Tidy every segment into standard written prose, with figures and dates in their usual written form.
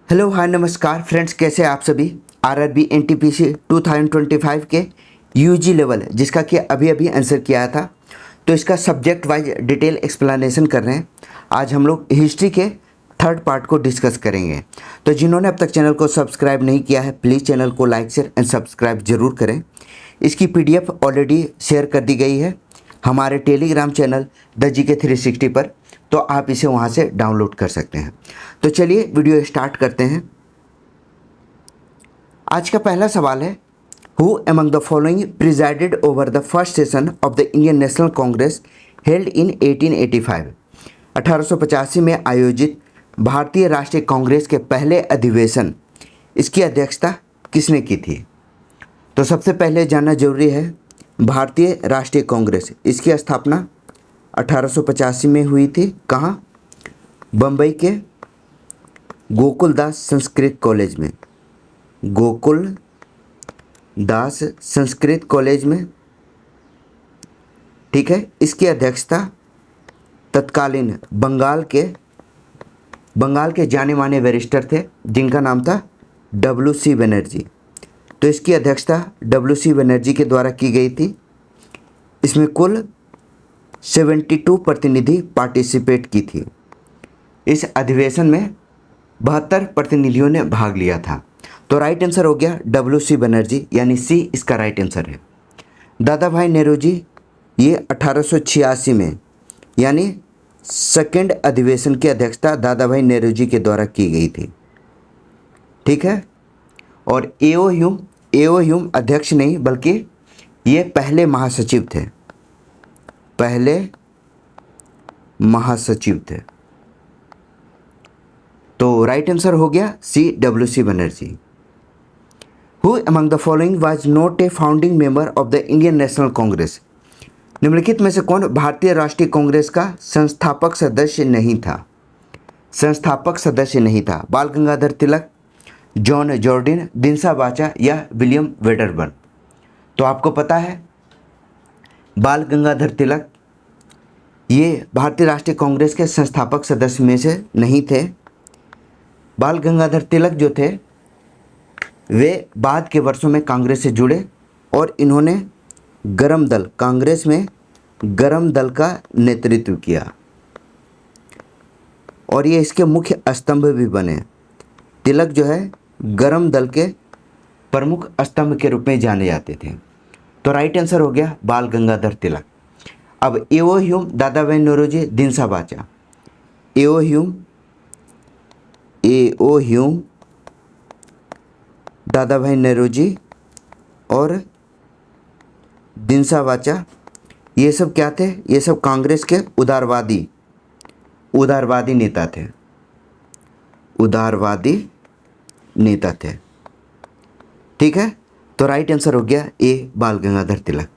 Hello hi नमस्कार friends, कैसे हैं आप सभी। आरआरबी एनटीपीसी 2025 के यूजी लेवल जिसका कि अभी अभी आंसर किया था, तो इसका सब्जेक्ट वाइज डिटेल एक्सप्लेनेशन कर रहे हैं। आज हम लोग हिस्ट्री के थर्ड पार्ट को डिस्कस करेंगे। तो जिन्होंने अब तक चैनल को सब्सक्राइब नहीं किया है, प्लीज़ चैनल को लाइक शेयर एंड सब्सक्राइब जरूर करें। इसकी पीडीएफ ऑलरेडी शेयर कर दी गई है हमारे टेलीग्राम चैनल द जीके 360 पर, तो आप इसे वहाँ से डाउनलोड कर सकते हैं। तो चलिए वीडियो स्टार्ट करते हैं। आज का पहला सवाल है, who among the following presided over the first session of the Indian national Congress held in 1885। 1885 में आयोजित भारतीय राष्ट्रीय कांग्रेस के पहले अधिवेशन, इसकी अध्यक्षता किसने की थी। तो सबसे पहले जानना जरूरी है, भारतीय राष्ट्रीय कांग्रेस, इसकी स्थापना 1885 में हुई थी। कहाँ? बम्बई के गोकुलदास संस्कृत कॉलेज में, गोकुलदास संस्कृत कॉलेज में। ठीक है। इसकी अध्यक्षता तत्कालीन बंगाल के जाने माने बैरिस्टर थे जिनका नाम था WC बनर्जी। तो इसकी अध्यक्षता WC बनर्जी के द्वारा की गई थी। इसमें कुल 72 प्रतिनिधि पार्टिसिपेट की थी। इस अधिवेशन में 72 प्रतिनिधियों ने भाग लिया था। तो राइट आंसर हो गया WC बनर्जी, यानी सी इसका राइट आंसर है। दादा भाई नेहरू जी, ये 1886 में यानी सेकेंड अधिवेशन की अध्यक्षता दादा भाई नेहरू जी के द्वारा की गई थी। ठीक है। और एओ ह्यूम अध्यक्ष नहीं बल्कि ये पहले महासचिव थे, तो राइट आंसर हो गया सी WC Banerjee. Who among the following was not a founding member of the Indian national Congress. निम्नलिखित में से कौन भारतीय राष्ट्रीय कांग्रेस का संस्थापक सदस्य नहीं था। बाल गंगाधर तिलक, जॉन जॉर्डिन, दिनसा बाचा या विलियम वेडरबर्न। तो आपको पता है बाल गंगाधर तिलक ये भारतीय राष्ट्रीय कांग्रेस के संस्थापक सदस्य में से नहीं थे। बाल गंगाधर तिलक जो थे वे बाद के वर्षों में कांग्रेस से जुड़े और इन्होंने कांग्रेस में गरम दल का नेतृत्व किया और ये इसके मुख्य स्तंभ भी बने। तिलक जो है गरम दल के प्रमुख स्तंभ के रूप में जाने जाते थे। तो राइट आंसर हो गया बाल गंगाधर तिलक। अब एओ ह्यूम, दादा भाई नौरोजी, दिनसा बाचा। एओ ह्यूम, दादा भाई नेहरूजी और दिनसा बाचा, ये सब क्या थे? ये सब कांग्रेस के उदारवादी नेता थे। ठीक है। तो राइट आंसर हो गया A Bal Gangadhar Tilak.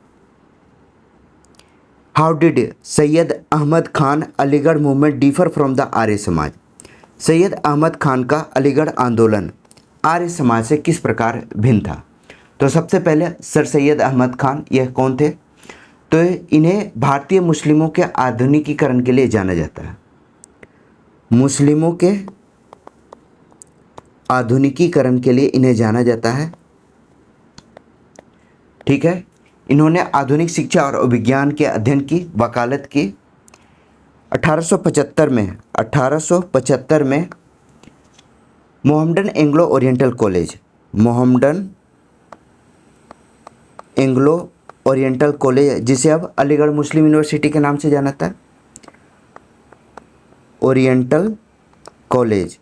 How did Syed Ahmad Khan Aligarh movement differ from the Arya Samaj. Syed Ahmad Khan का अलीगढ़ आंदोलन आर्य समाज से किस प्रकार भिन्न था। तो सबसे पहले सर सैयद अहमद खान, यह कौन थे? तो इन्हें भारतीय मुस्लिमों के आधुनिकीकरण के लिए जाना जाता है। मुस्लिमों के आधुनिकीकरण के लिए इन्हें जाना जाता है। ठीक है। इन्होंने आधुनिक शिक्षा और विज्ञान के अध्ययन की वकालत की। 1875 में मोहम्मडन एंग्लो ओरिएंटल कॉलेज, जिसे अब अलीगढ़ मुस्लिम यूनिवर्सिटी के नाम से जाना था, ओरिएंटल कॉलेज,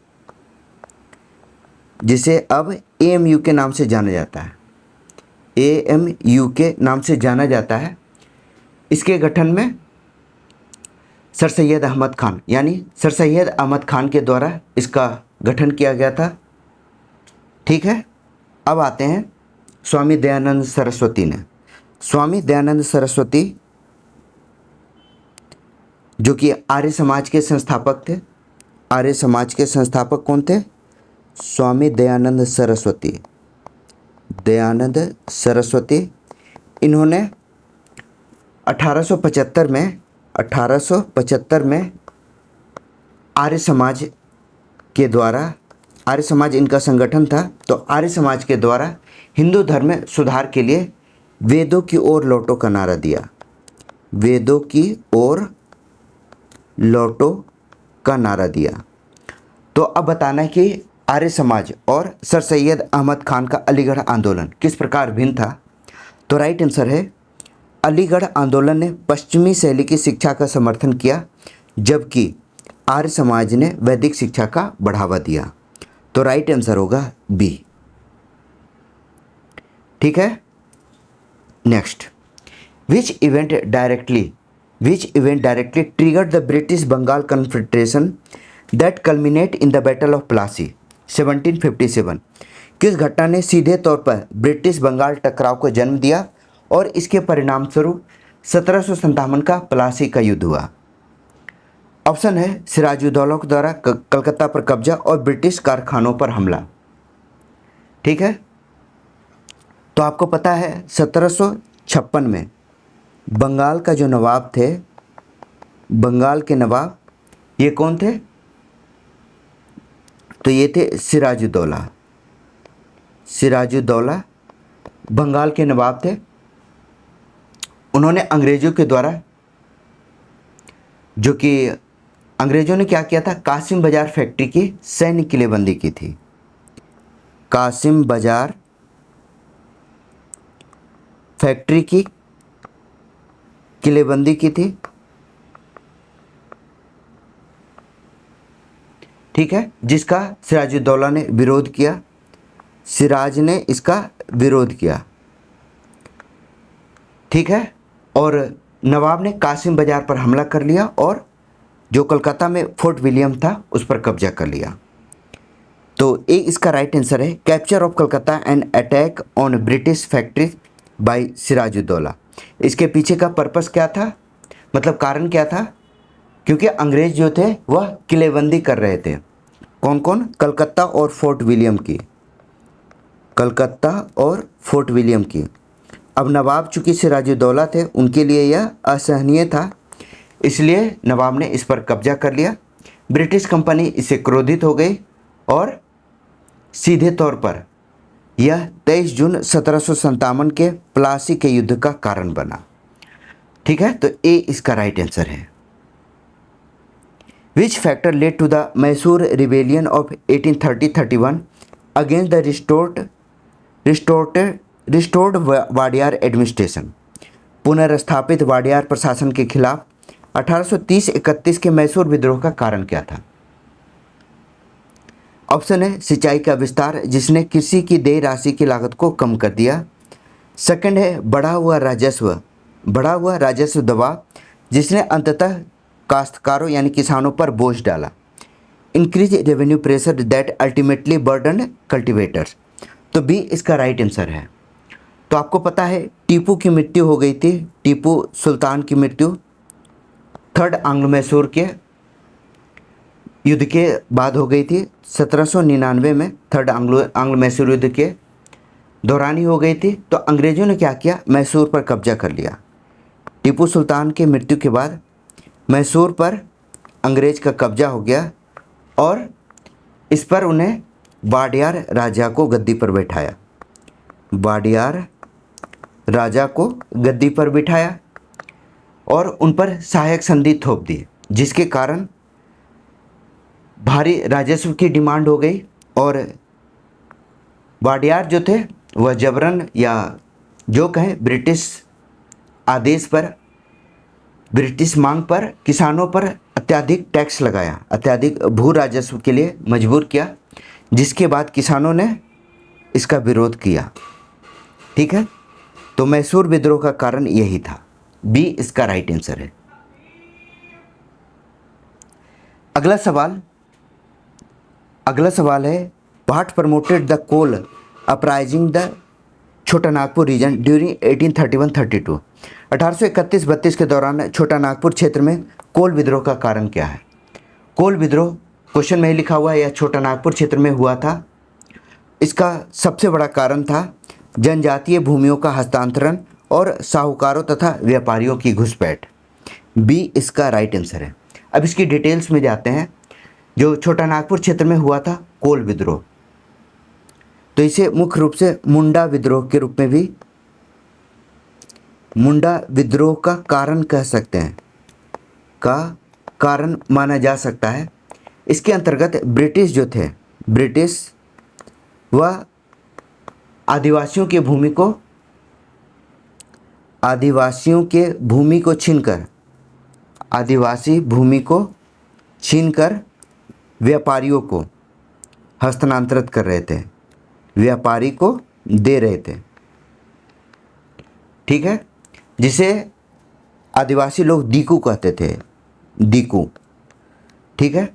जिसे अब AMU के नाम से जाना जाता है, AMU के नाम से जाना जाता है। इसके गठन में सर सैयद अहमद खान के द्वारा इसका गठन किया गया था। ठीक है। अब आते हैं स्वामी दयानंद सरस्वती जो कि आर्य समाज के संस्थापक थे। आर्य समाज के संस्थापक कौन थे? स्वामी दयानंद सरस्वती। इन्होंने 1875 में आर्य समाज के द्वारा आर्य समाज इनका संगठन था। तो आर्य समाज के द्वारा हिंदू धर्म में सुधार के लिए वेदों की ओर लौटो का नारा दिया। वेदों की ओर लौटो का नारा दिया। तो अब बताना है कि आर्य समाज और सर सैयद अहमद खान का अलीगढ़ आंदोलन किस प्रकार भिन्न था। तो राइट आंसर है, अलीगढ़ आंदोलन ने पश्चिमी शैली की शिक्षा का समर्थन किया, जबकि आर्य समाज ने वैदिक शिक्षा का बढ़ावा दिया। तो राइट आंसर होगा बी। ठीक है, next, which event directly triggered the British Bengal confederation that culminate in the battle of Plassey 1757। किस घटना ने सीधे तौर पर ब्रिटिश बंगाल टकराव को जन्म दिया और इसके परिणाम स्वरूप 1757 का प्लासी का युद्ध हुआ। ऑप्शन है सिराजुद्दौला के द्वारा कलकत्ता पर कब्जा और ब्रिटिश कारखानों पर हमला। ठीक है, तो आपको पता है 1756 में बंगाल का जो नवाब थे, बंगाल के नवाब ये कौन थे? तो ये थे सिराजुद्दौला। सिराजुद्दौला बंगाल के नवाब थे। उन्होंने अंग्रेज़ों के द्वारा, जो कि अंग्रेज़ों ने क्या किया था, कासिम बाज़ार फैक्ट्री की सैन्य किलेबंदी की थी। कासिम बाज़ार फैक्ट्री की किलेबंदी की थी। ठीक है, जिसका सिराजुद्दौला ने विरोध किया। सिराज ने इसका विरोध किया। ठीक है, और नवाब ने कासिम बाज़ार पर हमला कर लिया और जो कलकत्ता में फोर्ट विलियम था उस पर कब्जा कर लिया। तो ए इसका राइट आंसर है, capture of Calcutta and attack on British factories by Sirajuddaula. इसके पीछे का पर्पस क्या था, मतलब कारण क्या था? क्योंकि अंग्रेज़ जो थे वह किलेबंदी कर रहे थे। कौन कौन? कलकत्ता और फोर्ट विलियम की। कलकत्ता और फोर्ट विलियम की। अब नवाब चूँकि सिराजुद्दौला थे, उनके लिए यह असहनीय था, इसलिए नवाब ने इस पर कब्जा कर लिया। ब्रिटिश कंपनी इससे क्रोधित हो गई और सीधे तौर पर यह 23 जून 1757 के प्लासी के युद्ध का कारण बना। ठीक है, तो ए इसका राइट आंसर है। Which factor led to the Mysore rebellion of 1830-31 against the restored Wodeyar administration. पुनर्स्थापित वाडियार प्रशासन के खिलाफ 1830-31 के मैसूर विद्रोह का कारण क्या था? ऑप्शन है सिंचाई का विस्तार, जिसने कृषि की देय राशि की लागत को कम कर दिया। सेकंड है बढ़ा हुआ राजस्व दबाव, जिसने अंततः काश्तकारों यानी किसानों पर बोझ डाला। Increase revenue pressure that ultimately burden cultivators. तो बी इसका राइट आंसर है। तो आपको पता है टीपू की मृत्यु हो गई थी, टीपू सुल्तान की मृत्यु थर्ड आंग्लो मैसूर के युद्ध के बाद हो गई थी। 1799 में थर्ड आंग्लो मैसूर युद्ध के दौरान ही हो गई थी। तो अंग्रेज़ों ने क्या किया, मैसूर पर कब्जा कर लिया। टीपू सुल्तान की मृत्यु के बाद मैसूर पर अंग्रेज़ का कब्जा हो गया और इस पर उन्हें वाडियार राजा को गद्दी पर बैठाया। वाडियार राजा को गद्दी पर बिठाया और उन पर सहायक संधि थोप दी, जिसके कारण भारी राजस्व की डिमांड हो गई और वाडियार जो थे वह जबरन या जो कहें ब्रिटिश आदेश पर, ब्रिटिश मांग पर किसानों पर अत्यधिक टैक्स लगाया, अत्यधिक भू राजस्व के लिए मजबूर किया, जिसके बाद किसानों ने इसका विरोध किया। ठीक है, तो मैसूर विद्रोह का कारण यही था। बी इसका राइट आंसर है। अगला सवाल है what promoted the Kol uprising the Chota Nagpur reason during 1831-32। 1831-32 के दौरान छोटा नागपुर क्षेत्र में कोल विद्रोह का कारण क्या है? कोल विद्रोह क्वेश्चन में ही लिखा हुआ है, यह छोटा नागपुर क्षेत्र में हुआ था। इसका सबसे बड़ा कारण था जनजातीय भूमियों का हस्तांतरण और साहूकारों तथा व्यापारियों की घुसपैठ। बी इसका राइट आंसर है। अब इसकी डिटेल्स में जाते हैं। जो छोटा नागपुर क्षेत्र में हुआ था कोल विद्रोह, तो इसे मुख्य रूप से मुंडा विद्रोह के रूप में भी, मुंडा विद्रोह का कारण कह सकते हैं, का कारण माना जा सकता है। इसके अंतर्गत ब्रिटिश जो थे, ब्रिटिश वह आदिवासियों के भूमि को, आदिवासियों के भूमि को छीनकर, आदिवासी भूमि को छीनकर व्यापारियों को हस्तांतरित कर रहे थे, व्यापारी को दे रहे थे, ठीक है, जिसे आदिवासी लोग दीकू कहते थे, दीकू, ठीक है।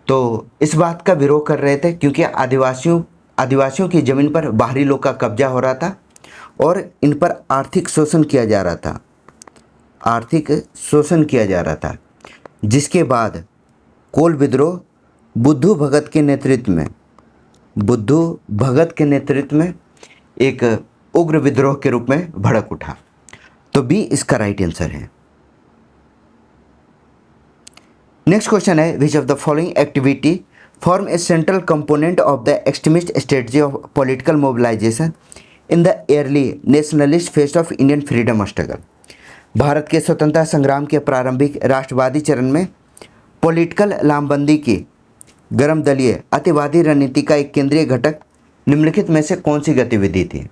तो इस बात का विरोध कर रहे थे क्योंकि आदिवासियों की ज़मीन पर बाहरी लोग का कब्जा हो रहा था और इन पर आर्थिक शोषण किया जा रहा था, आर्थिक शोषण किया जा रहा था, जिसके बाद कोल विद्रोह बुद्धू भगत के नेतृत्व में, बुद्धू भगत के नेतृत्व में एक उग्र विद्रोह के रूप में भड़क उठा। तो बी इसका राइट आंसर है। नेक्स्ट क्वेश्चन है, which of the following activity form A central component of the extremist strategy of political mobilisation in the early nationalist phase of Indian freedom struggle. Bharat के स्वतंत्रता संग्राम के प्रारंभिक राष्ट्रवादी चरण में पॉलिटिकल लामबंदी की गरम दलीय अतिवादी रणनीति का एक केंद्रीय घटक निम्नलिखित में से कौन सी गतिविधि थी?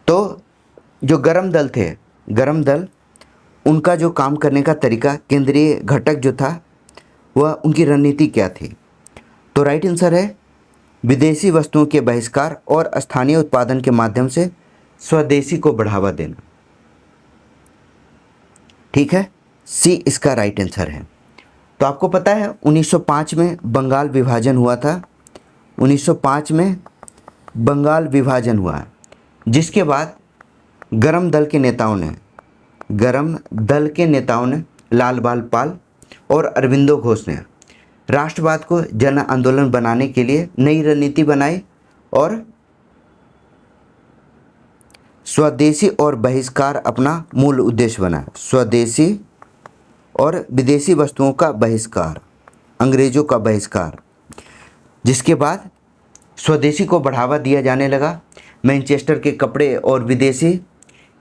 तो जो गरम दल थे, गरम दल, उनका जो काम करने का तरीका, केंद्रीय घटक जो था वह उनकी रणनीति क्या थी? तो राइट आंसर है विदेशी वस्तुओं के बहिष्कार और स्थानीय उत्पादन के माध्यम से स्वदेशी को बढ़ावा देना, ठीक है, सी इसका राइट आंसर है। तो आपको पता है 1905 में बंगाल विभाजन हुआ था, 1905 में बंगाल विभाजन हुआ, जिसके बाद गरम दल के नेताओं ने लाल बाल पाल और अरविंदो घोष ने राष्ट्रवाद को जन आंदोलन बनाने के लिए नई रणनीति बनाई और स्वदेशी और बहिष्कार अपना मूल उद्देश्य बनाया। स्वदेशी और विदेशी वस्तुओं का बहिष्कार, अंग्रेजों का बहिष्कार, जिसके बाद स्वदेशी को बढ़ावा दिया जाने लगा। मैनचेस्टर के कपड़े और विदेशी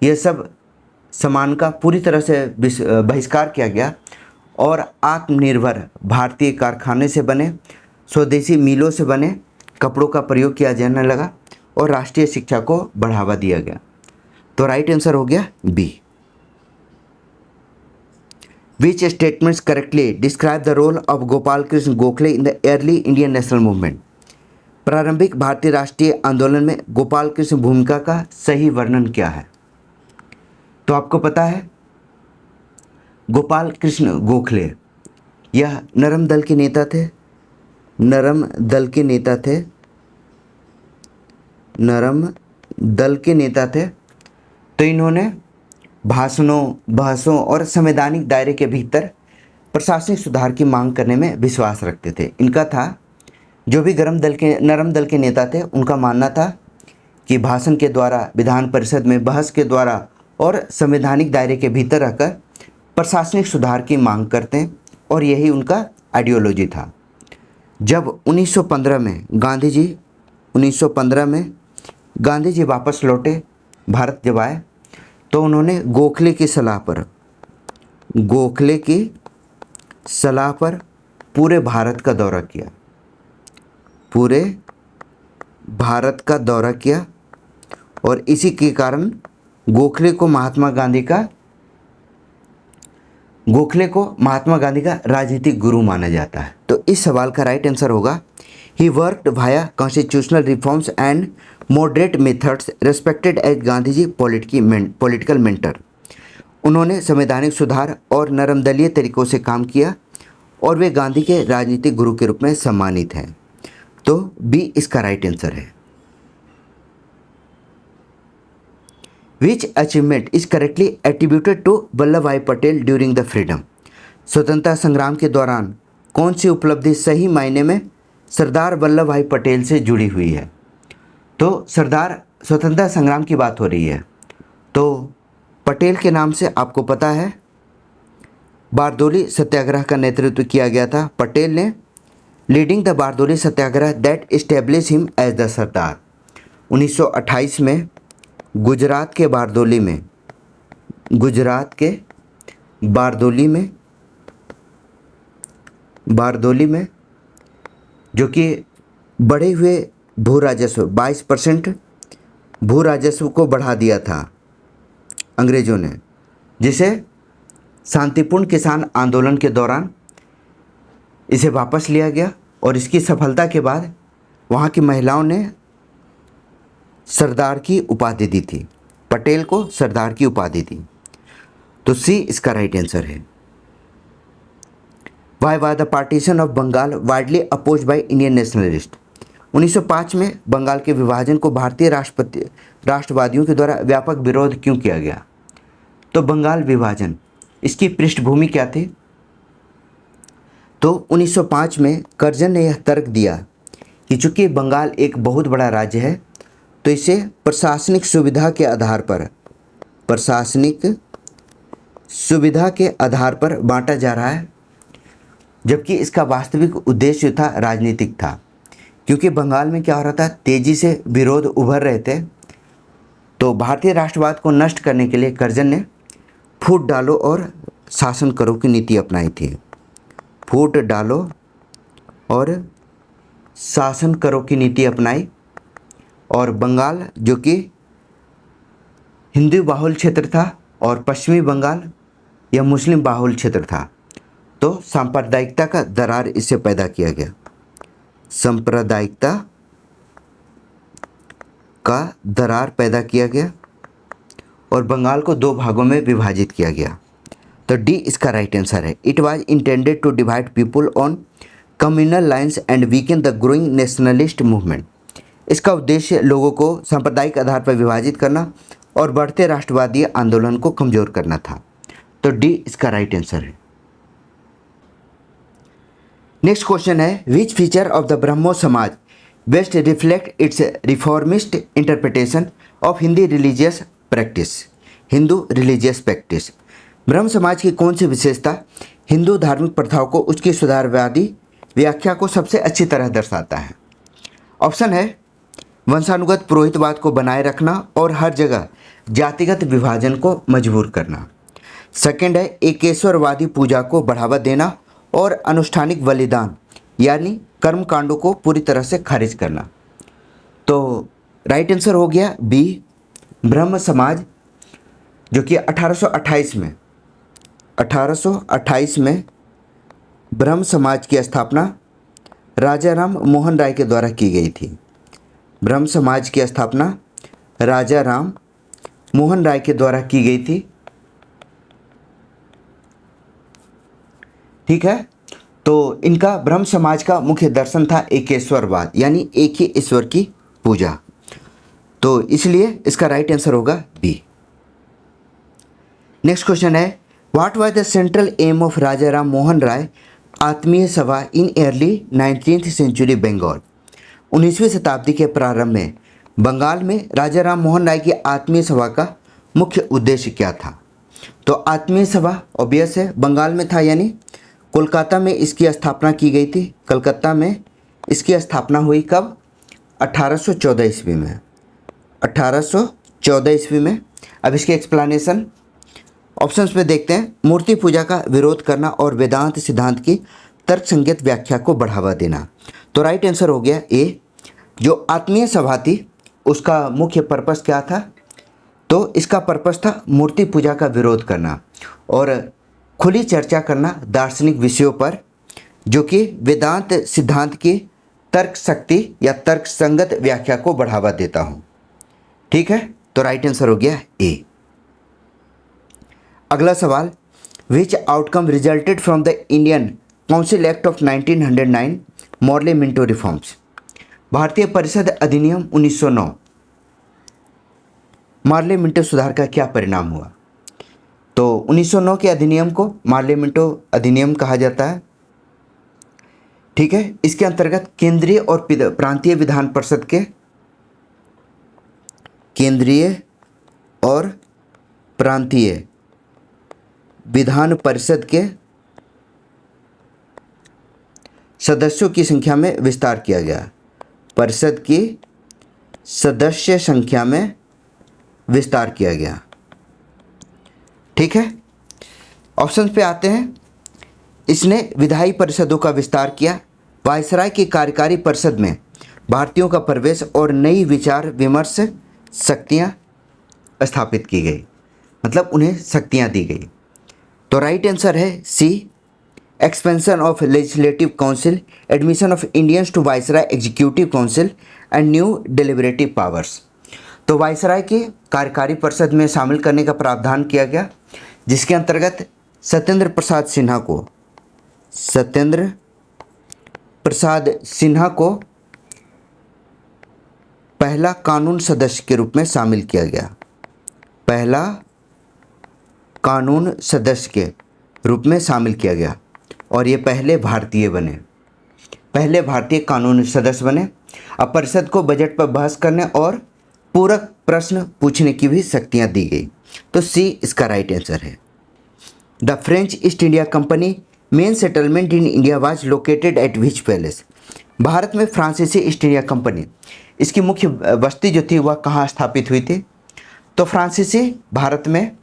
ये सब सामान का पूरी तरह से बहिष्कार किया गया और आत्मनिर्भर भारतीय कारखाने से बने, स्वदेशी मिलों से बने कपड़ों का प्रयोग किया जाने लगा और राष्ट्रीय शिक्षा को बढ़ावा दिया गया। तो राइट आंसर हो गया B. Which statements correctly describe the role of Gopal Krishna Gokhale in the early Indian national movement? प्रारंभिक भारतीय राष्ट्रीय आंदोलन में गोपाल कृष्ण भूमिका का सही वर्णन क्या है? तो आपको पता है गोपाल कृष्ण गोखले यह नरम दल के नेता थे, नरम दल के नेता थे, नरम दल के नेता थे। तो इन्होंने बहसों और संवैधानिक दायरे के भीतर प्रशासनिक सुधार की मांग करने में विश्वास रखते थे। इनका था, जो भी नरम दल के नेता थे, उनका मानना था कि भाषण के द्वारा, विधान परिषद में बहस के द्वारा और संवैधानिक दायरे के भीतर रहकर प्रशासनिक सुधार की मांग करते हैं और यही उनका आइडियोलॉजी था। जब 1915 में गांधी जी वापस लौटे, भारत जब आए, तो उन्होंने गोखले की सलाह पर पूरे भारत का दौरा किया, पूरे भारत का दौरा किया और इसी के कारण गोखले को महात्मा गांधी का राजनीतिक गुरु माना जाता है। तो इस सवाल का राइट आंसर होगा he worked via constitutional reforms and moderate methods respected as Gandhi ji political mentor. उन्होंने संवैधानिक सुधार और नरम दलीय तरीकों से काम किया और वे गांधी के राजनीतिक गुरु के रूप में सम्मानित हैं। तो बी इसका राइट आंसर है। Which achievement is correctly attributed to Vallabh भाई पटेल ड्यूरिंग द फ्रीडम? स्वतंत्रता संग्राम के दौरान कौन सी उपलब्धि सही मायने में सरदार वल्लभ भाई पटेल से जुड़ी हुई है? तो स्वतंत्रता संग्राम की बात हो रही है, तो पटेल के नाम से आपको पता है बारदोली सत्याग्रह का नेतृत्व किया गया था। पटेल ने leading the Bardoli Satyagraha that establish him as the Sardar. 1928 में गुजरात के बारदोली में बारदोली में जो कि बढ़े हुए भू राजस्व 22% भू राजस्व को बढ़ा दिया था अंग्रेज़ों ने, जिसे शांतिपूर्ण किसान आंदोलन के दौरान इसे वापस लिया गया और इसकी सफलता के बाद वहाँ की महिलाओं ने सरदार की उपाधि दी थी, पटेल को सरदार की उपाधि दी। तो सी इसका राइट आंसर है। Why was the partition of Bengal widely oppose by Indian nationalist. 1905 में बंगाल के विभाजन को भारतीय राष्ट्रवादियों के द्वारा व्यापक विरोध क्यों किया गया? तो बंगाल विभाजन, इसकी पृष्ठभूमि क्या थी? तो 1905 में कर्जन ने यह तर्क दिया कि चूंकि बंगाल एक बहुत बड़ा राज्य है तो इसे प्रशासनिक सुविधा के आधार पर बांटा जा रहा है, जबकि इसका वास्तविक उद्देश्य था राजनीतिक था। क्योंकि बंगाल में क्या हो रहा था, तेज़ी से विरोध उभर रहे थे, तो भारतीय राष्ट्रवाद को नष्ट करने के लिए कर्जन ने फूट डालो और शासन करो की नीति अपनाई थी। फूट डालो और शासन करो की नीति अपनाई, और बंगाल जो कि हिंदू बाहुल क्षेत्र था और पश्चिमी बंगाल यह मुस्लिम बाहुल क्षेत्र था, तो सांप्रदायिकता का दरार इससे पैदा किया गया। सांप्रदायिकता का दरार पैदा किया गया और बंगाल को दो भागों में विभाजित किया गया। तो डी इसका राइट आंसर है। It was intended to divide people on communal lines and weaken the growing nationalist movement. इसका उद्देश्य लोगों को सांप्रदायिक आधार पर विभाजित करना और बढ़ते राष्ट्रवादी आंदोलन को कमजोर करना था। तो डी इसका राइट आंसर है। नेक्स्ट क्वेश्चन है, विच फीचर ऑफ द ब्रह्मो समाज best reflect it's reformist interpretation of Hindu religious practice. ब्रह्म समाज की कौन सी विशेषता हिंदू धार्मिक प्रथाओं को उसकी सुधारवादी व्याख्या को सबसे अच्छी तरह दर्शाता है? ऑप्शन है वंशानुगत पुरोहितवाद को बनाए रखना और हर जगह जातिगत विभाजन को मजबूर करना। सेकंड है एकेश्वरवादी पूजा को बढ़ावा देना और अनुष्ठानिक बलिदान यानी कर्म कांडों को पूरी तरह से खारिज करना। तो राइट आंसर हो गया बी, ब्रह्म समाज, जो कि 1828 में ब्रह्म समाज की स्थापना राजा राम मोहन राय के द्वारा की गई थी। ब्रह्म समाज की स्थापना राजा राम मोहन राय के द्वारा की गई थी। ठीक है, तो इनका ब्रह्म समाज का मुख्य दर्शन था एकेश्वरवाद यानी एक ही ईश्वर की पूजा। तो इसलिए इसका राइट आंसर होगा बी। नेक्स्ट क्वेश्चन है, what was the central aim of Raja Ram Mohan Roy Atmiya Sabha in early 19th century Bengal. 19वीं शताब्दी के प्रारंभ में बंगाल में राजा राम मोहन राय की आत्मीय सभा का मुख्य उद्देश्य क्या था? तो आत्मीय सभा ऑब्वियस है बंगाल में था, यानी कोलकाता में इसकी स्थापना की गई थी। कलकत्ता में इसकी स्थापना हुई कब? 1814 ईस्वी में। 1814 ईस्वी में। अब इसके एक्सप्लेनेशन ऑप्शंस में देखते हैं। मूर्ति पूजा का विरोध करना और वेदांत सिद्धांत की तर्कसंगत व्याख्या को बढ़ावा देना। तो राइट आंसर हो गया ए। जो आत्मीय सभा थी उसका मुख्य पर्पस क्या था? तो इसका पर्पस था मूर्ति पूजा का विरोध करना और खुली चर्चा करना दार्शनिक विषयों पर, जो कि वेदांत सिद्धांत की तर्क शक्ति या तर्कसंगत व्याख्या को बढ़ावा देता हूँ। ठीक है, तो राइट आंसर हो गया ए। अगला सवाल, which outcome resulted from the Indian council act of 1909 Morley Minto reforms. भारतीय परिषद अधिनियम 1909 मार्ले मिंटो सुधार का क्या परिणाम हुआ? तो 1909 के अधिनियम को मार्ले मिंटो अधिनियम कहा जाता है। ठीक है, इसके अंतर्गत केंद्रीय और प्रांतीय विधान परिषद के केंद्रीय और प्रांतीय विधान परिषद के सदस्यों की संख्या में विस्तार किया गया। परिषद की सदस्य संख्या में विस्तार किया गया। ठीक है, ऑप्शन पे आते हैं। इसने विधायी परिषदों का विस्तार किया। वायसराय की कार्यकारी परिषद में भारतीयों का प्रवेश और नई विचार विमर्श शक्तियां स्थापित की गई, मतलब उन्हें शक्तियां दी गई। तो राइट आंसर है C, expansion of legislative council, admission of Indians to viceroy executive council and new deliberative powers. तो वायसराय की कार्यकारी परिषद में शामिल करने का प्रावधान किया गया, जिसके अंतर्गत सत्येंद्र प्रसाद सिन्हा को पहला कानून सदस्य के रूप में शामिल किया गया। पहला कानून सदस्य के रूप में शामिल किया गया और ये पहले भारतीय कानून सदस्य बने। अब परिषद को बजट पर बहस करने और पूरक प्रश्न पूछने की भी शक्तियां दी गई। तो सी इसका राइट आंसर है। The French east India company main settlement in India was located at which palace. Bharat में फ्रांसीसी ईस्ट इंडिया कंपनी, इसकी मुख्य बस्ती जो थी वह कहाँ स्थापित हुई थी? तो फ्रांसीसी भारत में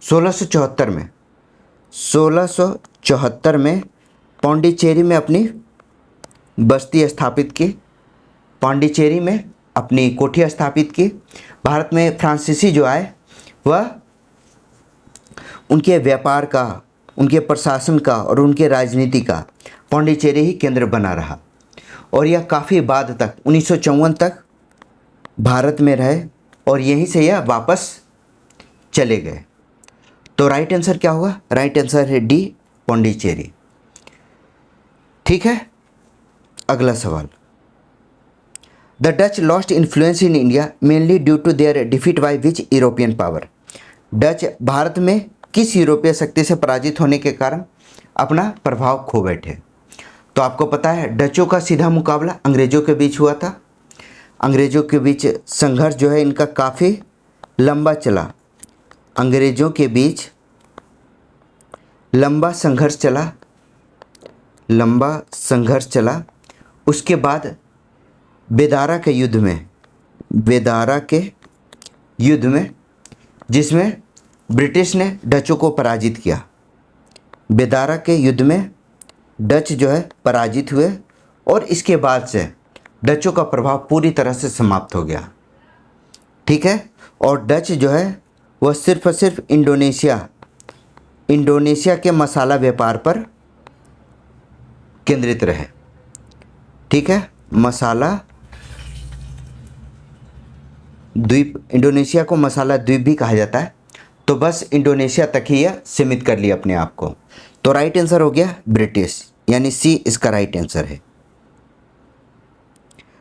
1674 में पौंडीचेरी में अपनी बस्ती स्थापित की, पौंडीचेरी में अपनी कोठी स्थापित की। भारत में फ्रांसीसी जो आए वह उनके व्यापार का, उनके प्रशासन का और उनके राजनीति का पौंडीचेरी ही केंद्र बना रहा और यह काफ़ी बाद तक 1954 तक भारत में रहे और यहीं से यह वापस चले गए। तो राइट आंसर क्या होगा? राइट आंसर है डी, पौंडीचेरी। ठीक है, अगला सवाल। The Dutch lost influence in India mainly due to their defeat by which European power. Dutch Bharat में किस यूरोपीय शक्ति से पराजित होने के कारण अपना प्रभाव खो बैठे? तो आपको पता है डचों का सीधा मुकाबला अंग्रेज़ों के बीच हुआ था। अंग्रेज़ों के बीच संघर्ष जो है इनका काफ़ी लंबा चला। अंग्रेज़ों के बीच लंबा संघर्ष चला। उसके बाद बेदारा के युद्ध में जिसमें ब्रिटिश ने डचों को पराजित किया। बेदारा के युद्ध में डच जो है पराजित हुए और इसके बाद से डचों का प्रभाव पूरी तरह से समाप्त हो गया। ठीक है, और डच जो है वह सिर्फ और सिर्फ इंडोनेशिया के मसाला व्यापार पर केंद्रित रहे। ठीक है, मसाला द्वीप, इंडोनेशिया को मसाला द्वीप भी कहा जाता है, तो बस इंडोनेशिया तक ही यह सीमित कर लिया अपने आप को। तो राइट आंसर हो गया ब्रिटिश, यानी सी इसका राइट आंसर है।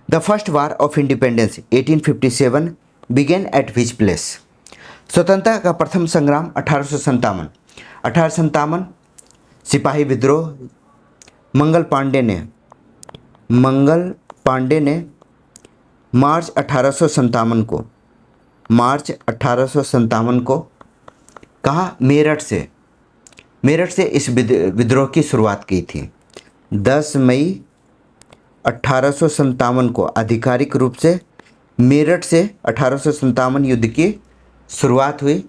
The first war of independence 1857 began at which place. स्वतंत्रता का प्रथम संग्राम 1857 सिपाही विद्रोह मंगल पांडे ने मार्च 1857 को कहा मेरठ से इस विद्रोह की शुरुआत की थी। 10 मई 1857 को आधिकारिक रूप से मेरठ से 1857 युद्ध की शुरुआत हुई।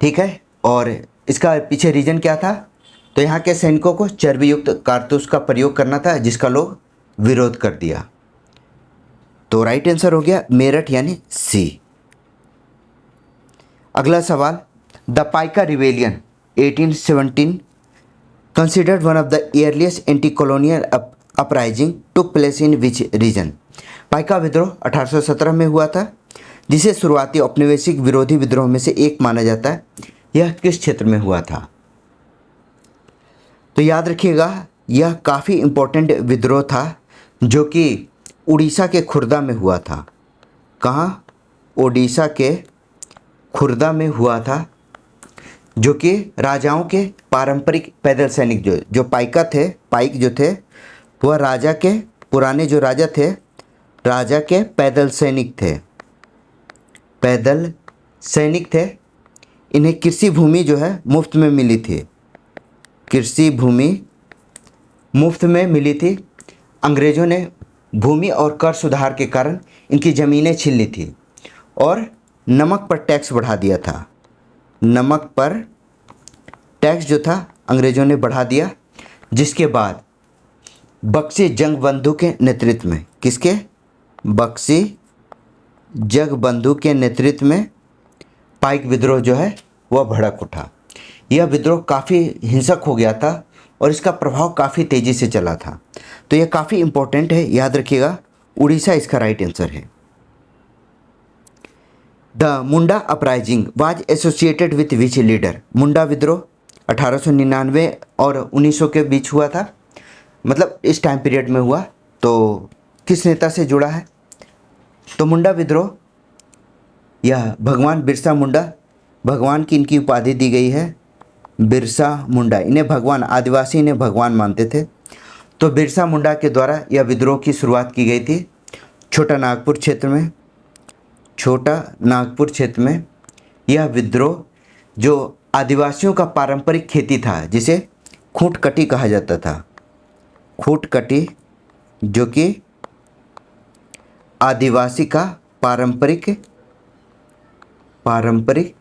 ठीक है, और इसका पीछे रीजन क्या था? तो यहाँ के सैनिकों को चर्बी युक्त कारतूस का प्रयोग करना था, जिसका लोग विरोध कर दिया। तो राइट आंसर हो गया मेरठ, यानी सी। अगला सवाल। The Paika rebellion 1817 considered one of the earliest anti-colonial uprising took place in which region। Paika विद्रोह 1817 में हुआ था, जिसे शुरुआती औपनिवेशिक विरोधी विद्रोह में से एक माना जाता है। यह किस क्षेत्र में हुआ था? तो याद रखिएगा, यह काफ़ी इम्पोर्टेंट विद्रोह था जो कि उड़ीसा के खुर्दा में हुआ था। कहाँ? ओडिशा के खुर्दा में हुआ था, जो कि राजाओं के पारंपरिक पैदल सैनिक जो पाइक जो थे वह राजा के पुराने जो राजा थे, राजा के पैदल सैनिक थे। इन्हें कृषि भूमि जो है मुफ्त में मिली थी। कृषि भूमि मुफ्त में मिली थी। अंग्रेज़ों ने भूमि और कर सुधार के कारण इनकी ज़मीनें छीन ली थी और नमक पर टैक्स बढ़ा दिया था। नमक पर टैक्स जो था अंग्रेज़ों ने बढ़ा दिया, जिसके बाद बख्शी जंगबंधु के नेतृत्व में, किसके? बख्शी जंगबंधु के नेतृत्व में पाइक विद्रोह जो है वह भड़क उठा। यह विद्रोह काफ़ी हिंसक हो गया था और इसका प्रभाव काफ़ी तेज़ी से चला था। तो यह काफ़ी इम्पोर्टेंट है, याद रखिएगा। उड़ीसा इसका राइट आंसर है। The Munda uprising was associated with which leader? Munda विद्रोह 1899 और 1900 के बीच हुआ था, मतलब इस टाइम पीरियड में हुआ। तो किस नेता से जुड़ा है? तो मुंडा विद्रोह, यह भगवान बिरसा मुंडा, भगवान की इनकी उपाधि दी गई है बिरसा मुंडा। इन्हें भगवान, आदिवासी इन्हें भगवान मानते थे। तो बिरसा मुंडा के द्वारा यह विद्रोह की शुरुआत की गई थी छोटा नागपुर क्षेत्र में। छोटा नागपुर क्षेत्र में यह विद्रोह, जो आदिवासियों का पारंपरिक खेती था, जिसे खूंटकटी कहा जाता था। खूंटकटी, जो कि आदिवासी का पारंपरिक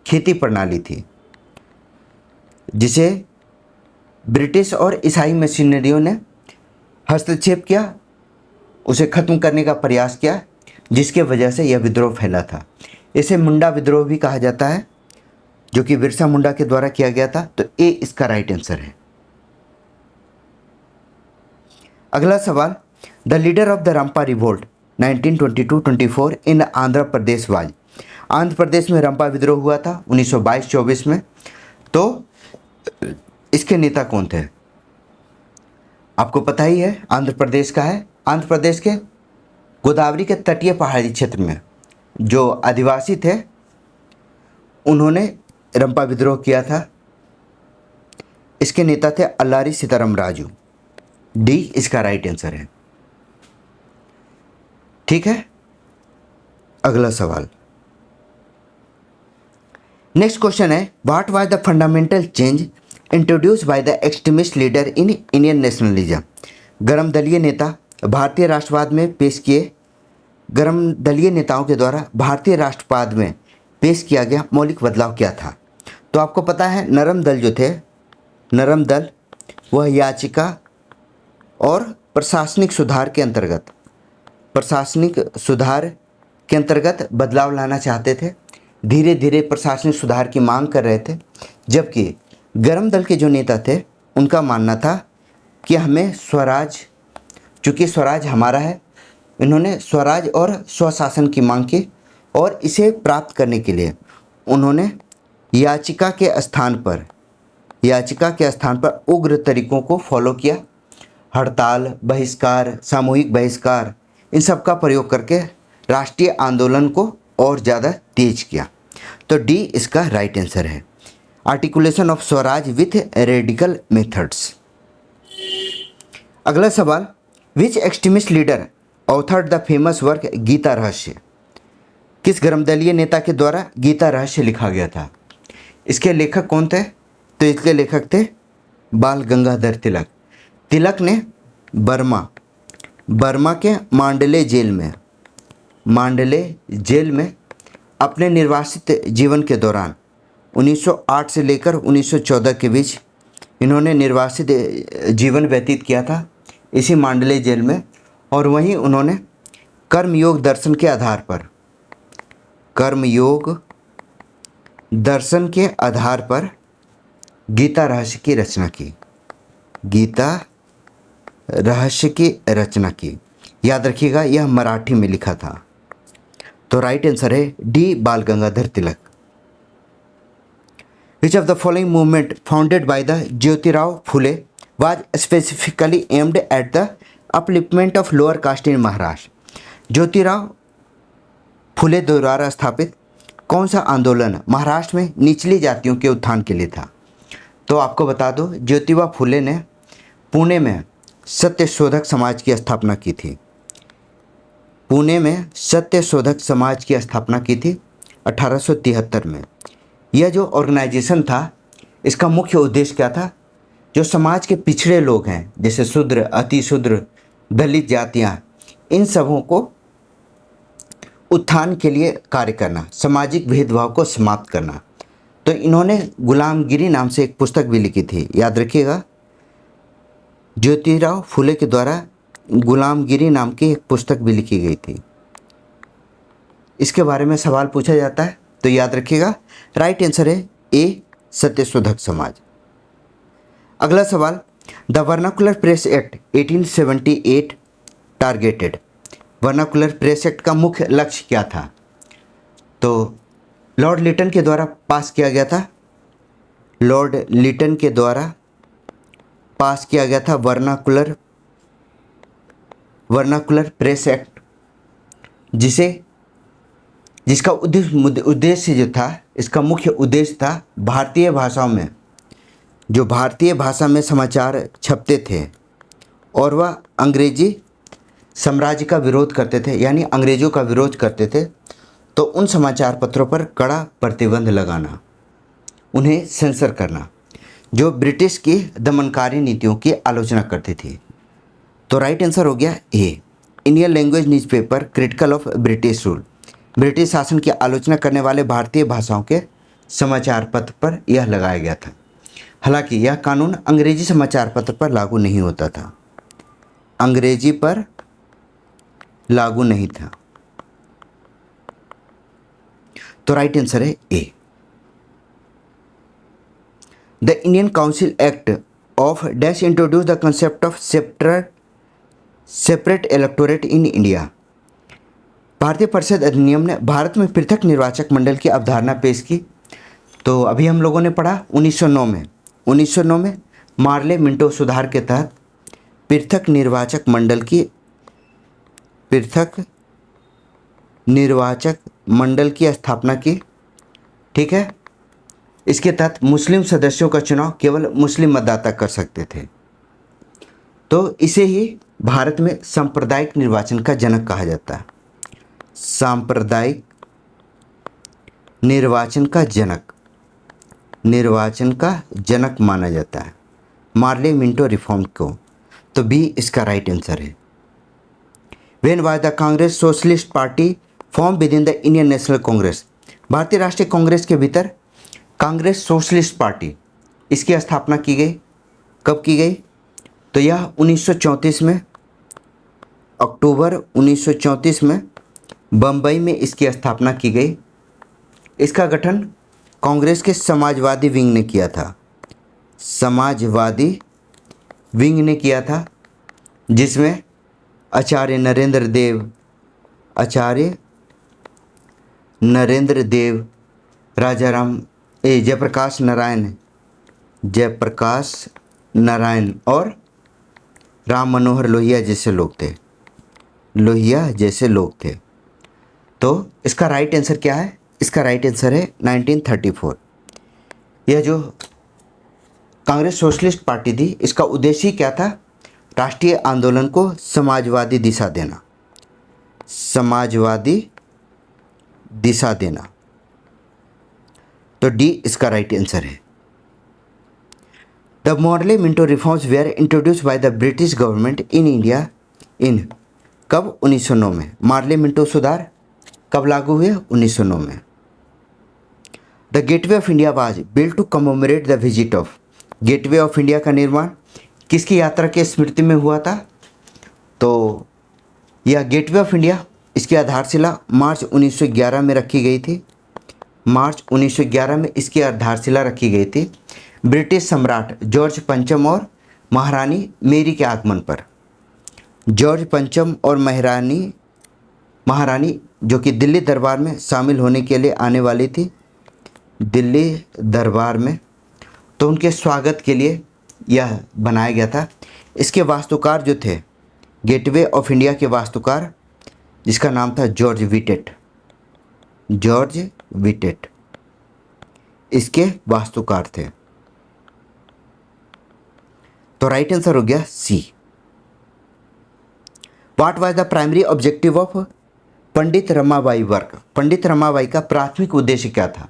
खेती प्रणाली थी, जिसे ब्रिटिश और ईसाई मिशनरियों ने हस्तक्षेप किया, उसे ख़त्म करने का प्रयास किया, जिसके वजह से यह विद्रोह फैला था। इसे मुंडा विद्रोह भी कहा जाता है, जो कि बिरसा मुंडा के द्वारा किया गया था। तो ए इसका राइट आंसर है। अगला सवाल, the leader of the Rampa revolt 1922-24 in Andhra Pradesh was? Andhra Pradesh में रंपा विद्रोह हुआ था 1922-24 में। तो इसके नेता कौन थे? आपको पता ही है, आंध्र प्रदेश का है। आंध्र प्रदेश के गोदावरी के तटीय पहाड़ी क्षेत्र में जो आदिवासी थे, उन्होंने रंपा विद्रोह किया था। इसके नेता थे अल्लारी सीताराम राजू। डी इसका राइट आंसर है। ठीक है, अगला सवाल। नेक्स्ट क्वेश्चन है, what was the fundamental change introduce by the extremist leader in Indian nationalism? गरम दलीय नेता भारतीय राष्ट्रवाद में पेश किए, गरम दलीय नेताओं के द्वारा भारतीय राष्ट्रवाद में पेश किया गया मौलिक बदलाव क्या था? तो आपको पता है, नरम दल जो थे, नरम दल वह याचिका और प्रशासनिक सुधार के अंतर्गत बदलाव लाना चाहते थे। धीरे धीरे प्रशासनिक सुधार की मांग कर रहे थे, जबकि गरम दल के जो नेता थे उनका मानना था कि हमें स्वराज, चूँकि स्वराज हमारा है, इन्होंने स्वराज और स्वशासन की मांग की और इसे प्राप्त करने के लिए उन्होंने याचिका के स्थान पर उग्र तरीकों को फॉलो किया। हड़ताल, बहिष्कार, सामूहिक बहिष्कार, इन सब का प्रयोग करके राष्ट्रीय आंदोलन को और ज़्यादा तेज किया। तो डी इसका राइट आंसर है। Articulation of Swaraj with radical methods. अगला सवाल, which extremist leader authored the famous work Gita Rahasya? किस गरमदलीय नेता के द्वारा गीता रहस्य लिखा गया था? इसके लेखक कौन थे? तो इसके लेखक थे बाल गंगाधर तिलक। तिलक ने बर्मा के मांडले जेल में अपने निर्वासित जीवन के दौरान 1908 से लेकर 1914 के बीच इन्होंने निर्वासित जीवन व्यतीत किया था इसी मांडले जेल में। और वहीं उन्होंने कर्मयोग दर्शन के आधार पर गीता रहस्य की रचना की। याद रखिएगा, यह मराठी में लिखा था। तो राइट आंसर है D, Bal Gangadhar Tilak. Which of the following movement founded by the Jyotirao Phule was specifically aimed at the upliftment of lower caste in Maharashtra? Jyotirao Phule द्वारा स्थापित कौन सा आंदोलन महाराष्ट्र में निचली जातियों के उत्थान के लिए था? तो आपको बता दो, ज्योतिबा फुले ने पुणे में सत्यशोधक समाज की स्थापना की थी। 1873 में। यह जो ऑर्गेनाइजेशन था, इसका मुख्य उद्देश्य क्या था? जो समाज के पिछड़े लोग हैं, जैसे शूद्र, अति शूद्र, दलित जातियाँ, इन सबों को उत्थान के लिए कार्य करना, सामाजिक भेदभाव को समाप्त करना। तो इन्होंने गुलामगिरी नाम से एक पुस्तक भी लिखी थी, याद रखिएगा। ज्योतिराव फुले के द्वारा गुलामगिरी नाम की एक पुस्तक भी लिखी गई थी। इसके बारे में सवाल पूछा जाता है तो याद रखिएगा, राइट आंसर है ए, सत्यशोधक समाज। अगला सवाल, the vernacular press act 1878 targeted. Vernacular press act का मुख्य लक्ष्य क्या था? तो लॉर्ड लिटन के द्वारा पास किया गया था। लॉर्ड लिटन के द्वारा पास किया गया था वर्नाकुलर प्रेस एक्ट, जिसका उद्देश्य जो था, इसका मुख्य उद्देश्य था भारतीय भाषाओं में, जो भारतीय भाषा में समाचार छपते थे और वह अंग्रेजी साम्राज्य का विरोध करते थे, यानी अंग्रेज़ों का विरोध करते थे, तो उन समाचार पत्रों पर कड़ा प्रतिबंध लगाना, उन्हें सेंसर करना, जो ब्रिटिश की दमनकारी नीतियों की आलोचना करती थी। तो राइट आंसर हो गया A, Indian language newspaper critical of British rule. British शासन की आलोचना करने वाले भारतीय भाषाओं के समाचार पत्र पर यह लगाया गया था। हालांकि यह कानून अंग्रेजी समाचार पत्र पर लागू नहीं होता था, अंग्रेजी पर लागू नहीं था। तो राइट आंसर है A. The Indian council act of dash introduce the concept of separate electorate in India. भारतीय परिषद अधिनियम ने भारत में पृथक निर्वाचक मंडल की अवधारणा पेश की। तो अभी हम लोगों ने पढ़ा 1909 में मार्ले मिंटो सुधार के तहत पृथक निर्वाचक मंडल की स्थापना की। ठीक है, इसके तहत मुस्लिम सदस्यों का चुनाव केवल मुस्लिम मतदाता कर सकते थे। तो इसे ही भारत में सांप्रदायिक निर्वाचन का जनक कहा जाता है। सांप्रदायिक निर्वाचन का जनक माना जाता है मार्ले मिंटो रिफॉर्म को। तो बी इसका राइट आंसर है। When was the Congress socialist party form with in the Indian national Congress. भारतीय राष्ट्रीय कांग्रेस के भीतर कांग्रेस सोशलिस्ट पार्टी, इसकी स्थापना की गई। कब की गई? तो यह 1934 में, अक्टूबर 1934 में बम्बई में इसकी स्थापना की गई। इसका गठन कांग्रेस के समाजवादी विंग ने किया था, जिसमें आचार्य नरेंद्र देव, जयप्रकाश नारायण और राम मनोहर लोहिया जैसे लोग थे। तो इसका राइट आंसर क्या है? इसका राइट आंसर है 1934। यह जो कांग्रेस सोशलिस्ट पार्टी थी, इसका उद्देश्य क्या था? राष्ट्रीय आंदोलन को समाजवादी दिशा देना। तो डी इसका राइट आंसर है। The Morley Minto reforms were introduced by the British government in India in कब? 1909 में। मार्ले मिंटो सुधार कब लागू हुए? 1909 में। The gateway of India was built to commemorate the visit of. Gateway of India का निर्माण किसकी यात्रा के स्मृति में हुआ था? तो यह गेटवे ऑफ इंडिया, इसकी आधारशिला मार्च 1911 में रखी गई थी। मार्च 1911 में इसकी आधारशिला रखी गई थी ब्रिटिश सम्राट जॉर्ज पंचम और महारानी मेरी के आगमन पर। जॉर्ज पंचम और महारानी जो कि दिल्ली दरबार में शामिल होने के लिए आने वाली थी, दिल्ली दरबार में, तो उनके स्वागत के लिए यह बनाया गया था। इसके वास्तुकार जो थे, गेटवे ऑफ इंडिया के वास्तुकार, जिसका नाम था जॉर्ज विटेट, इसके वास्तुकार थे। तो राइट आंसर हो गया C. What was the primary objective of Pandit Ramabai work. Pandit Ramabai का प्राथमिक उद्देश्य क्या था?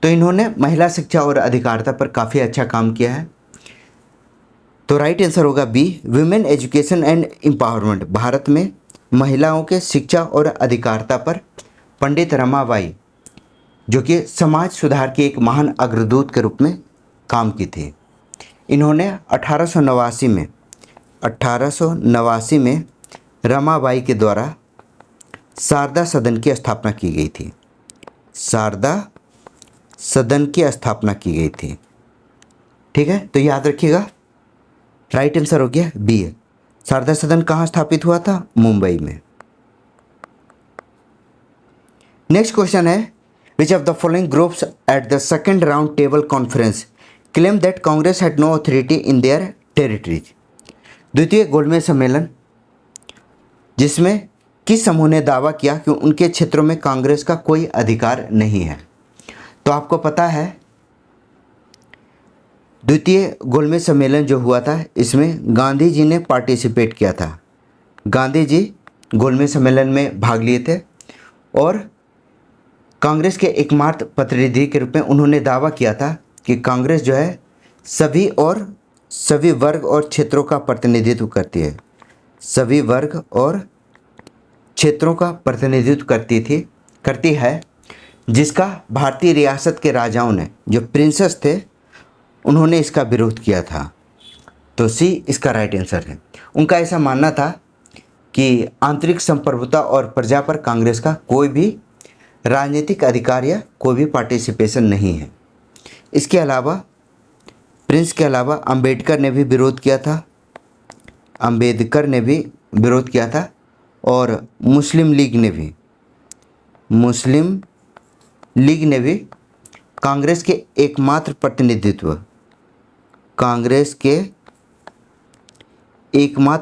तो इन्होंने महिला शिक्षा और अधिकारिता पर काफ़ी अच्छा काम किया है। तो राइट आंसर होगा B, women education and empowerment. Bharat में महिलाओं के शिक्षा और अधिकारिता पर पंडित रमाबाई, जो कि समाज सुधार के एक महान अग्रदूत के रूप में काम की थी। इन्होंने 1889 में रमाबाई के द्वारा शारदा सदन की स्थापना की गई थी। शारदा सदन की स्थापना की गई थी। ठीक है, तो याद रखिएगा, राइट आंसर हो गया बी है। शारदा सदन कहाँ स्थापित हुआ था? मुंबई में। नेक्स्ट क्वेश्चन है, which of the following groups at the second round table conference claim that Congress had no authority in their territories. द्वितीय गोलमेज सम्मेलन जिसमें किस समूह ने दावा किया कि उनके क्षेत्रों में कांग्रेस का कोई अधिकार नहीं है? तो आपको पता है द्वितीय गोलमेज सम्मेलन जो हुआ था, इसमें गांधी जी ने पार्टिसिपेट किया था। गांधी जी गोलमेज सम्मेलन में भाग लिए थे और कांग्रेस के एकमात्र प्रतिनिधि के रूप में उन्होंने दावा किया था कि कांग्रेस जो है सभी वर्ग और क्षेत्रों का प्रतिनिधित्व करती है। सभी वर्ग और क्षेत्रों का प्रतिनिधित्व करती है, जिसका भारतीय रियासत के राजाओं ने, जो प्रिंसेस थे, उन्होंने इसका विरोध किया था। तो सी इसका राइट आंसर है। उनका ऐसा मानना था कि आंतरिक संप्रभुता और प्रजा पर कांग्रेस का कोई भी राजनीतिक अधिकार या कोई भी पार्टिसिपेशन नहीं है। इसके अलावा प्रिंस के अलावा अंबेडकर ने भी विरोध किया था और मुस्लिम लीग ने भी कांग्रेस के एकमात्र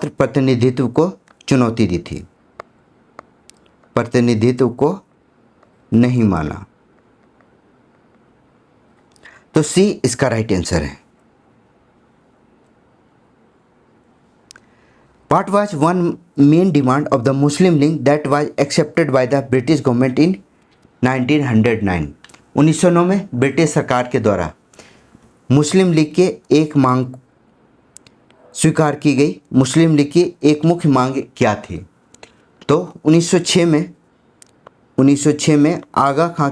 प्रतिनिधित्व को चुनौती दी थी, प्रतिनिधित्व को नहीं माना। तो सी इसका राइट आंसर है। What was one main demand of the Muslim League that was accepted by the British government in 1909? 1909 में ब्रिटिश सरकार के द्वारा मुस्लिम लीग के एक मांग स्वीकार की गई। मुस्लिम लीग की एक मुख्य मांग क्या थी? तो 1906 में आगा खां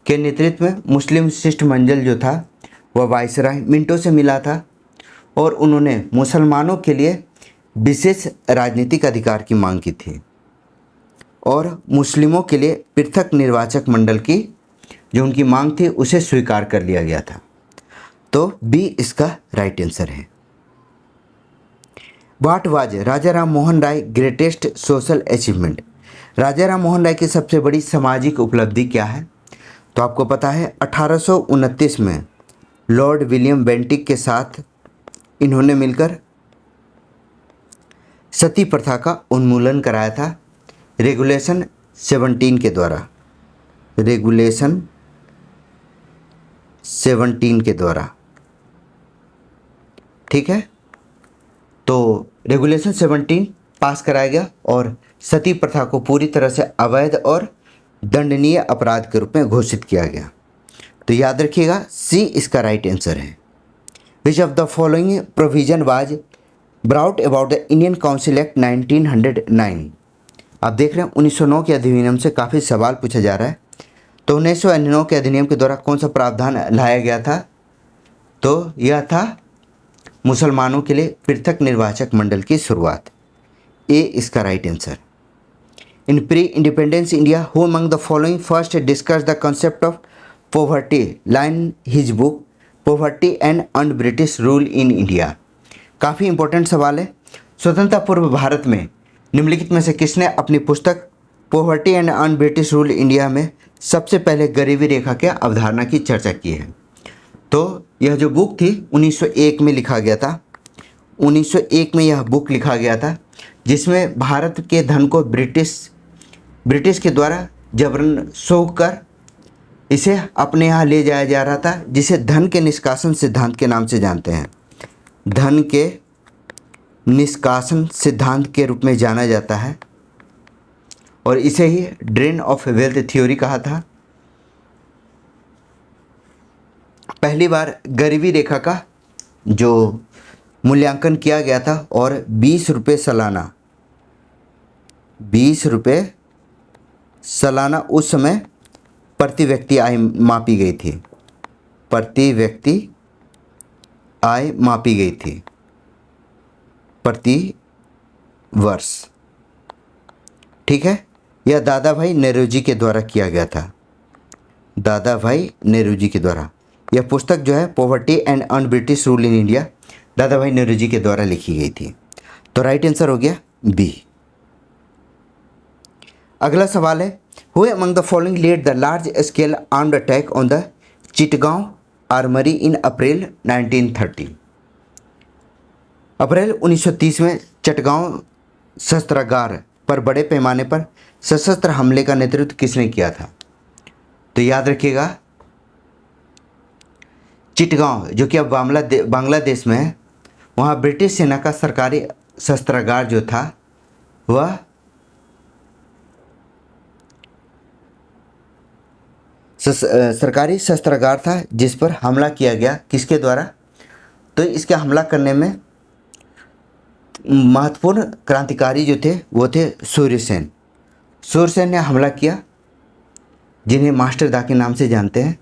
के नेतृत्व में मुस्लिम शिष्टमंडल जो था वह वायसराय मिंटो से मिला था और उन्होंने मुसलमानों के लिए विशेष राजनीतिक अधिकार की मांग की थी और मुस्लिमों के लिए पृथक निर्वाचक मंडल की जो उनकी मांग थी उसे स्वीकार कर लिया गया था। तो बी इसका राइट आंसर है। What was Raja Ram Mohan Roy greatest social achievement? Raja Ram Mohan Roy की सबसे बड़ी सामाजिक उपलब्धि क्या है? तो आपको पता है 1829 में लॉर्ड विलियम बेंटिक के साथ इन्होंने मिलकर सती प्रथा का उन्मूलन कराया था रेगुलेशन 17 के द्वारा। ठीक है, तो रेगुलेशन 17 पास कराया गया और सती प्रथा को पूरी तरह से अवैध और दंडनीय अपराध के रूप में घोषित किया गया। तो याद रखिएगा, सी इसका राइट आंसर है। Which of the following provision was brought about the Indian Council Act 1909? आप देख रहे हैं 1909 के अधिनियम से काफ़ी सवाल पूछा जा रहा है। तो 1909 के अधिनियम के द्वारा कौन सा प्रावधान लाया गया था? तो यह था मुसलमानों के लिए पृथक निर्वाचक मंडल की शुरुआत। ए इसका right answer. In pre independence India who among the following first discuss the concept of poverty line his book poverty and un British rule in India? काफ़ी इंपॉर्टेंट सवाल है। स्वतंत्रता पूर्व भारत में निम्नलिखित में से किसने अपनी पुस्तक poverty and un British rule India में सबसे पहले गरीबी रेखा के अवधारणा की चर्चा की है? तो यह जो बुक थी 1901 में लिखा गया था। 1901 में यह बुक लिखा गया था जिसमें भारत के धन को ब्रिटिश के द्वारा जबरन सोख कर इसे अपने यहाँ ले जाया जा रहा था, जिसे धन के निष्कासन सिद्धांत के नाम से जानते हैं। धन के निष्कासन सिद्धांत के रूप में जाना जाता है और इसे ही ड्रेन ऑफ वेल्थ थ्योरी कहा था। पहली बार गरीबी रेखा का जो मूल्यांकन किया गया था और 20 रुपये सालाना, 20 रुपये सालाना उस समय प्रति व्यक्ति आय मापी गई थी, प्रति व्यक्ति आय मापी गई थी प्रति वर्ष। ठीक है, यह दादा भाई नेहरूजी के द्वारा किया गया था, दादा भाई नेहरूजी के द्वारा। यह पुस्तक जो है poverty and un British rule in India, दादा भाई नेहरूजी के द्वारा लिखी गई थी। तो राइट आंसर हो गया बी। अगला सवाल है, who among the following led the large scale armed attack on the Chittagong armory in April 1930। अप्रैल 1930 में चटगांव शस्त्रागार पर बड़े पैमाने पर सशस्त्र हमले का नेतृत्व किसने किया था? तो याद रखिएगा, चिटगांव जो कि अब बांग्लादेश में है, वहाँ ब्रिटिश सेना का सरकारी शस्त्रागार जो था वह सरकारी शस्त्रागार था जिस पर हमला किया गया। किसके द्वारा? तो इसके हमला करने में महत्वपूर्ण क्रांतिकारी जो थे वो थे सूर्यसेन। सूर्यसेन ने हमला किया, जिन्हें मास्टर दा के नाम से जानते हैं।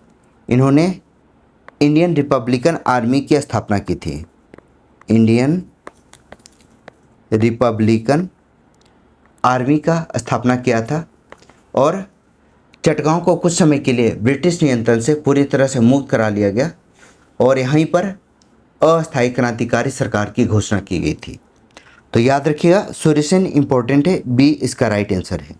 इन्होंने इंडियन रिपब्लिकन आर्मी की स्थापना की थी, इंडियन रिपब्लिकन आर्मी का स्थापना किया था और चटगांव को कुछ समय के लिए ब्रिटिश नियंत्रण से पूरी तरह से मुक्त करा लिया गया और यहीं पर अस्थायी क्रांतिकारी सरकार की घोषणा की गई थी। तो याद रखिएगा, सूर्यसेन इंपॉर्टेंट है, बी इसका राइट आंसर है।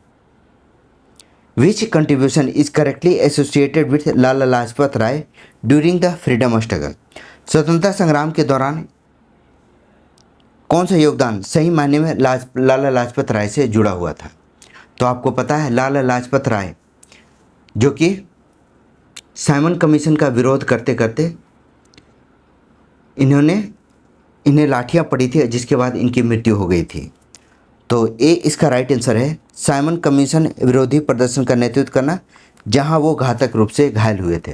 Which contribution is correctly associated with Lala Lajpat Rai during the freedom struggle. स्वतंत्रता संग्राम के दौरान कौन सा योगदान सही मायने में लाला लाजपत राय से जुड़ा हुआ था? तो आपको पता है, लाला लाजपत राय जो कि साइमन कमीशन का विरोध करते करते इन्हें लाठियाँ पड़ी थी, जिसके बाद इनकी मृत्यु हो गई थी। तो ए इसका राइट आंसर है। साइमन कमीशन विरोधी प्रदर्शन का नेतृत्व करना, जहां वो घातक रूप से घायल हुए थे।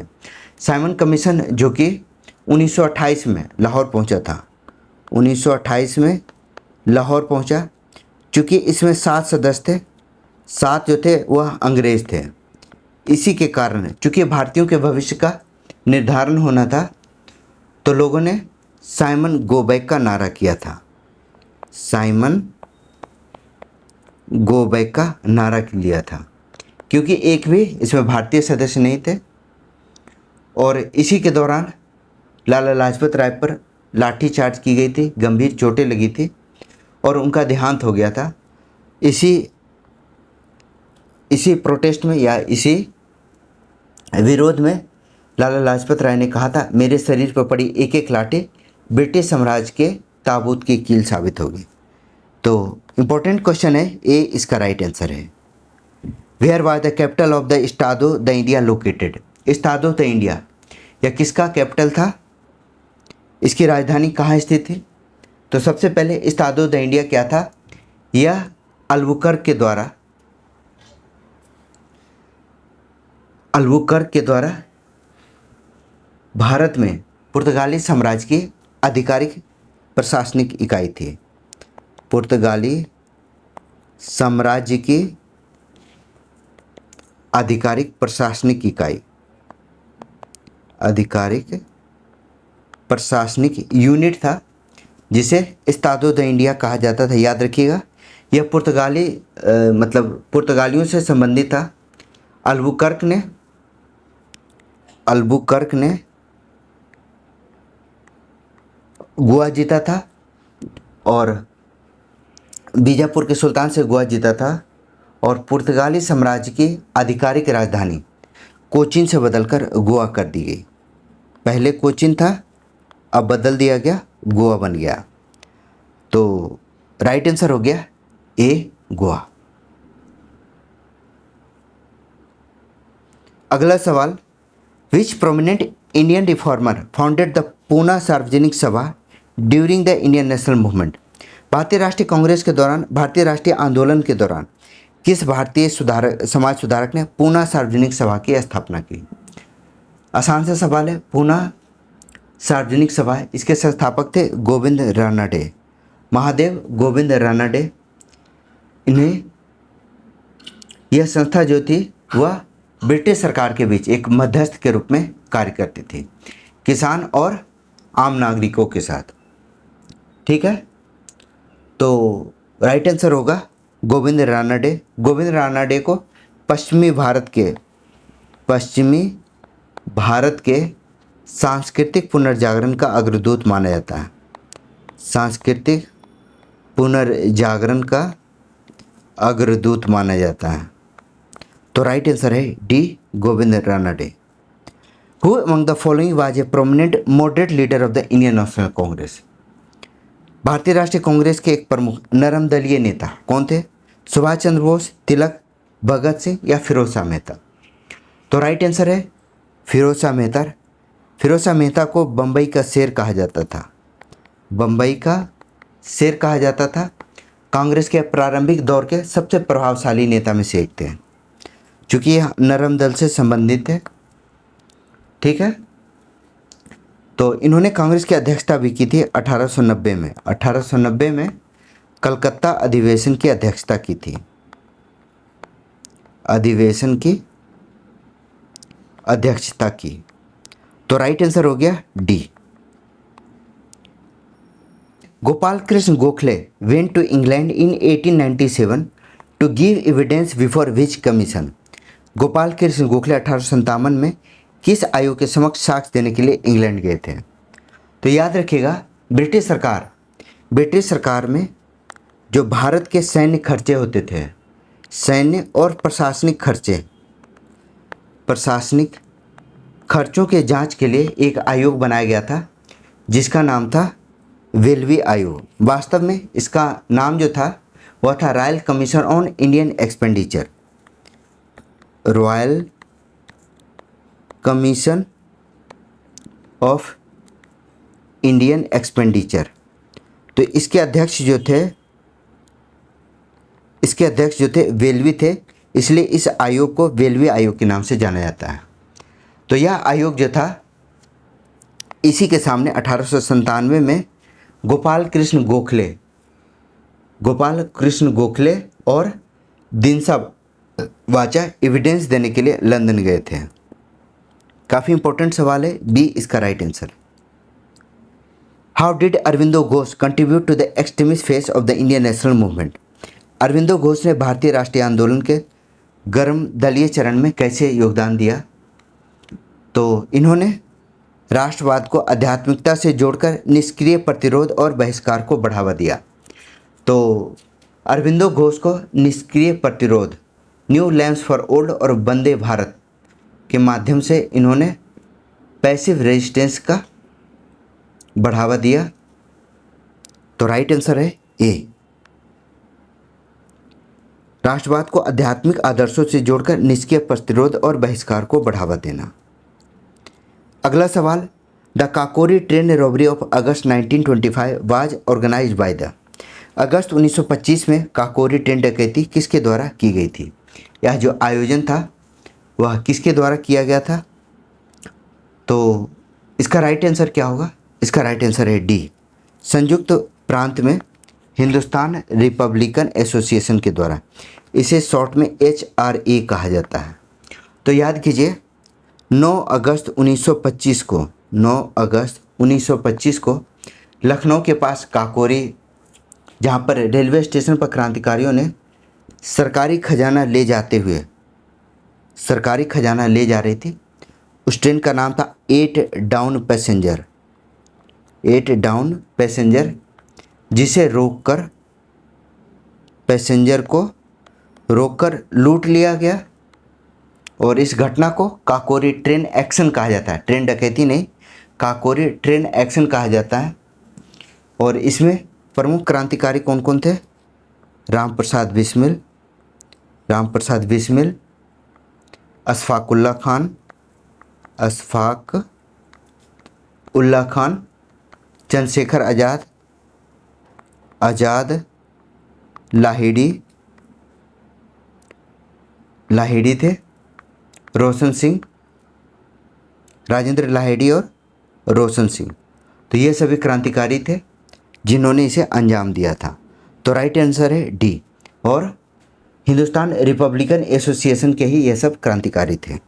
साइमन कमीशन जो कि 1928 में लाहौर पहुंचा था, 1928 में लाहौर पहुंचा। चूँकि इसमें 7 सदस्य थे, 7 जो थे वह अंग्रेज़ थे। इसी के कारण चूँकि भारतीयों के भविष्य का निर्धारण होना था, तो लोगों ने साइमन गो बैक का नारा किया था, साइमन गो बैक का नारा लिया था, क्योंकि एक भी इसमें भारतीय सदस्य नहीं थे। और इसी के दौरान लाला लाजपत राय पर लाठीचार्ज की गई थी, गंभीर चोटें लगी थी और उनका देहांत हो गया था। इसी प्रोटेस्ट में या इसी विरोध में लाला लाजपत राय ने कहा था, मेरे शरीर पर पड़ी एक एक लाठी ब्रिटिश साम्राज्य के ताबूत की कील साबित होगी। तो इम्पोर्टेंट क्वेश्चन है, ए इसका राइट आंसर है। Where was the capital of the Estado da India located. Estado da India यह किसका कैपिटल था? इसकी राजधानी कहाँ स्थित थी? तो सबसे पहले इस्टाडो द इंडिया क्या था? यह अल्बुकर्क के द्वारा भारत में पुर्तगाली साम्राज्य की आधिकारिक प्रशासनिक इकाई थी। पुर्तगाली साम्राज्य की आधिकारिक प्रशासनिक इकाई, आधिकारिक प्रशासनिक यूनिट था, जिसे इस्तादो द इंडिया कहा जाता था। याद रखिएगा, यह पुर्तगालियों से संबंधित था। अल्बुकर्क ने गोवा जीता था और बीजापुर के सुल्तान से गोवा जीता था और पुर्तगाली साम्राज्य की आधिकारिक राजधानी कोचीन से बदलकर गोवा कर दी गई। पहले कोचीन था, अब बदल दिया गया, गोवा बन गया। तो राइट आंसर हो गया ए, गोवा। अगला सवाल, which prominent Indian reformer founded the Poona Sarvajanik Sabha during the Indian national movement. भारतीय राष्ट्रीय कांग्रेस के दौरान, भारतीय राष्ट्रीय आंदोलन के दौरान किस भारतीय समाज सुधारक ने पूना सार्वजनिक सभा की स्थापना की? आसान सा सवाल है। पूना सार्वजनिक सभा है, इसके संस्थापक थे गोविंद रानडे, महादेव गोविंद रानडे। इन्हें यह संस्था जो थी वह ब्रिटिश सरकार के बीच एक मध्यस्थ के रूप में कार्य करती थी, किसान और आम नागरिकों के साथ। ठीक है, तो राइट आंसर होगा गोविंद रानडे। गोविंद रानडे को पश्चिमी भारत के सांस्कृतिक पुनर्जागरण का अग्रदूत माना जाता है। सांस्कृतिक पुनर्जागरण का अग्रदूत माना जाता है। तो राइट आंसर है D, Govind Ranade. Who among the following was a prominent moderate leader of the Indian national Congress? भारतीय राष्ट्रीय कांग्रेस के एक प्रमुख नरम दलीय नेता कौन थे? सुभाष चंद्र बोस, तिलक, भगत सिंह या फिरोज शाह मेहता? तो राइट आंसर है फिरोज शाह मेहता। फिरोज शाह मेहता को बम्बई का शेर कहा जाता था। बम्बई का शेर कहा जाता था। कांग्रेस के प्रारंभिक दौर के सबसे प्रभावशाली नेता में से एक थे, चूँकि यह नरम दल से संबंधित है। ठीक है, तो इन्होंने कांग्रेस की अध्यक्षता भी की थी 1890 में। 1890 में कलकत्ता अधिवेशन की अध्यक्षता की थी। अधिवेशन की अध्यक्षता की। तो राइट आंसर हो गया D. Gopal Krishna Gokhale went to England in 1897 to give evidence before which commission? Gopal Krishna Gokhale 1857 में किस आयोग के समक्ष साक्ष्य देने के लिए इंग्लैंड गए थे? तो याद रखिएगा, ब्रिटिश सरकार में जो भारत के सैन्य खर्चे होते थे, सैन्य और प्रशासनिक खर्चों के जांच के लिए एक आयोग बनाया गया था जिसका नाम था वेल्वी आयोग। वास्तव में इसका नाम जो था वह था royal commission on Indian expenditure. Royal commission of Indian expenditure. तो इसके अध्यक्ष जो थे वेल्वी थे, इसलिए इस आयोग को वेल्वी आयोग के नाम से जाना जाता है। तो यह आयोग जो था, इसी के सामने 1897 में गोपाल कृष्ण गोखले और दिनसा वाचा एविडेंस देने के लिए लंदन गए थे। काफ़ी इंपॉर्टेंट सवाल है, बी इसका right answer. How did Aurobindo Ghosh contribute to the extremist phase of the Indian national movement? Aurobindo Ghosh ने भारतीय राष्ट्रीय आंदोलन के गर्म दलीय चरण में कैसे योगदान दिया? तो इन्होंने राष्ट्रवाद को आध्यात्मिकता से जोड़कर निष्क्रिय प्रतिरोध और बहिष्कार को बढ़ावा दिया। तो अरविंदो घोष को निष्क्रिय प्रतिरोध, न्यू लैंड्स फॉर ओल्ड और वंदे भारत के माध्यम से इन्होंने पैसिव रेजिस्टेंस का बढ़ावा दिया। तो राइट आंसर है ए, राष्ट्रवाद को आध्यात्मिक आदर्शों से जोड़कर निष्क्रिय प्रतिरोध और बहिष्कार को बढ़ावा देना। अगला सवाल, the Kakori train robbery of August 1925 was organized by the? अगस्त 1925 में काकोरी ट्रेन डकैती किसके द्वारा की गई थी? यह जो आयोजन था वह किसके द्वारा किया गया था? तो इसका राइट आंसर क्या होगा? इसका राइट आंसर है डी, संयुक्त प्रांत में हिंदुस्तान रिपब्लिकन एसोसिएशन के द्वारा। इसे शॉर्ट में HRA कहा जाता है। तो याद कीजिए, 9 अगस्त 1925 को लखनऊ के पास काकोरी, जहाँ पर रेलवे स्टेशन पर क्रांतिकारियों ने सरकारी खजाना ले जा रही थी। उस ट्रेन का नाम था 8 डाउन पैसेंजर, जिसे पैसेंजर को रोककर लूट लिया गया। और इस घटना को काकोरी ट्रेन एक्शन कहा जाता है। ट्रेन डकैती नहीं, काकोरी ट्रेन एक्शन कहा जाता है। और इसमें प्रमुख क्रांतिकारी कौन कौन थे? राम प्रसाद बिस्मिल, अशफाक उल्ला खान, चंद्रशेखर आज़ाद, लाहिड़ी थे, रोशन सिंह राजेंद्र लाहिड़ी और रोशन सिंह। तो ये सभी क्रांतिकारी थे जिन्होंने इसे अंजाम दिया था। तो राइट आंसर है डी। और हिंदुस्तान रिपब्लिकन एसोसिएशन के ही ये सब क्रांतिकारी थे।